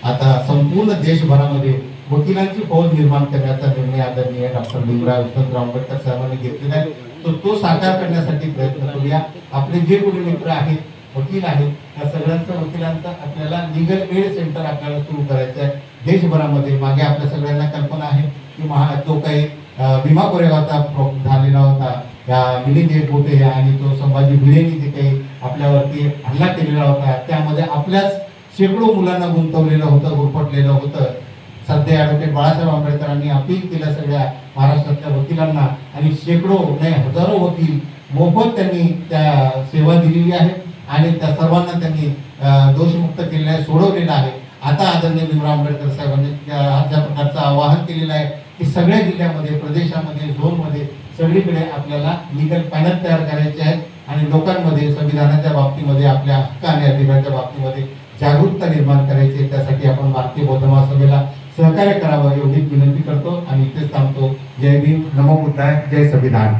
आता संपूर्ण देशभरामध्ये वकिलांची फौज निर्माण करण्याचा निर्णय आदरणीय डॉक्टर भीमराव आंबेडकर साहेबांनी घेतलेला आहे, तो साकार करण्यासाठी प्रयत्न करूया. आपले जे कोणी मित्र आहेत, वकील आहेत, त्या सगळ्यांचं वकिलांचा आपल्याला लीगल एड सेंटर आपल्याला सुरू करायचं आहे देशभरामध्ये. मागे आपल्या सगळ्यांना कल्पना आहे की जो काही भीमा कोरेगावचा झालेला होता, या मिलिंद एकबोटे आणि तो संभाजी भिडेंनी जे काही आपल्यावरती हल्ला केलेला होता, त्यामध्ये आपल्याच शेकडो मुलांना गुंतवलेलं होतं, गुरफटलेलं होतं. सध्या ॲडव्होकेट बाळासाहेब आंबेडकरांनी अपील केलं सगळ्या महाराष्ट्रातल्या वकिलांना, आणि शेकडो नाही हजारो वकील मोफत त्यांनी त्या सेवा दिलेली आहे. आणि त्या सर्वांना त्यांनी दोषमुक्त केलेलं आहे, सोडवलेलं आहे. आता आदरणीय भीमराव आंबेडकर साहेबांनी त्या प्रकारचं आवाहन केलेलं आहे की सगळ्या जिल्ह्यामध्ये, प्रदेशामध्ये, झोनमध्ये सगळीकडे आपल्याला लीगल पॅनल तयार करायचे आहेत आणि लोकांमध्ये संविधानाच्या बाबतीमध्ये, आपल्या हक्क आणि अधिकाराच्या बाबतीमध्ये जागरूकता निर्माण करायची. त्यासाठी आपण भारतीय बौद्ध महासभेला सहकार्य करावं एवढीच विनंती करतो आणि इथेच थांबतो. जय भीम, नमो बुद्धाय, जय संविधान.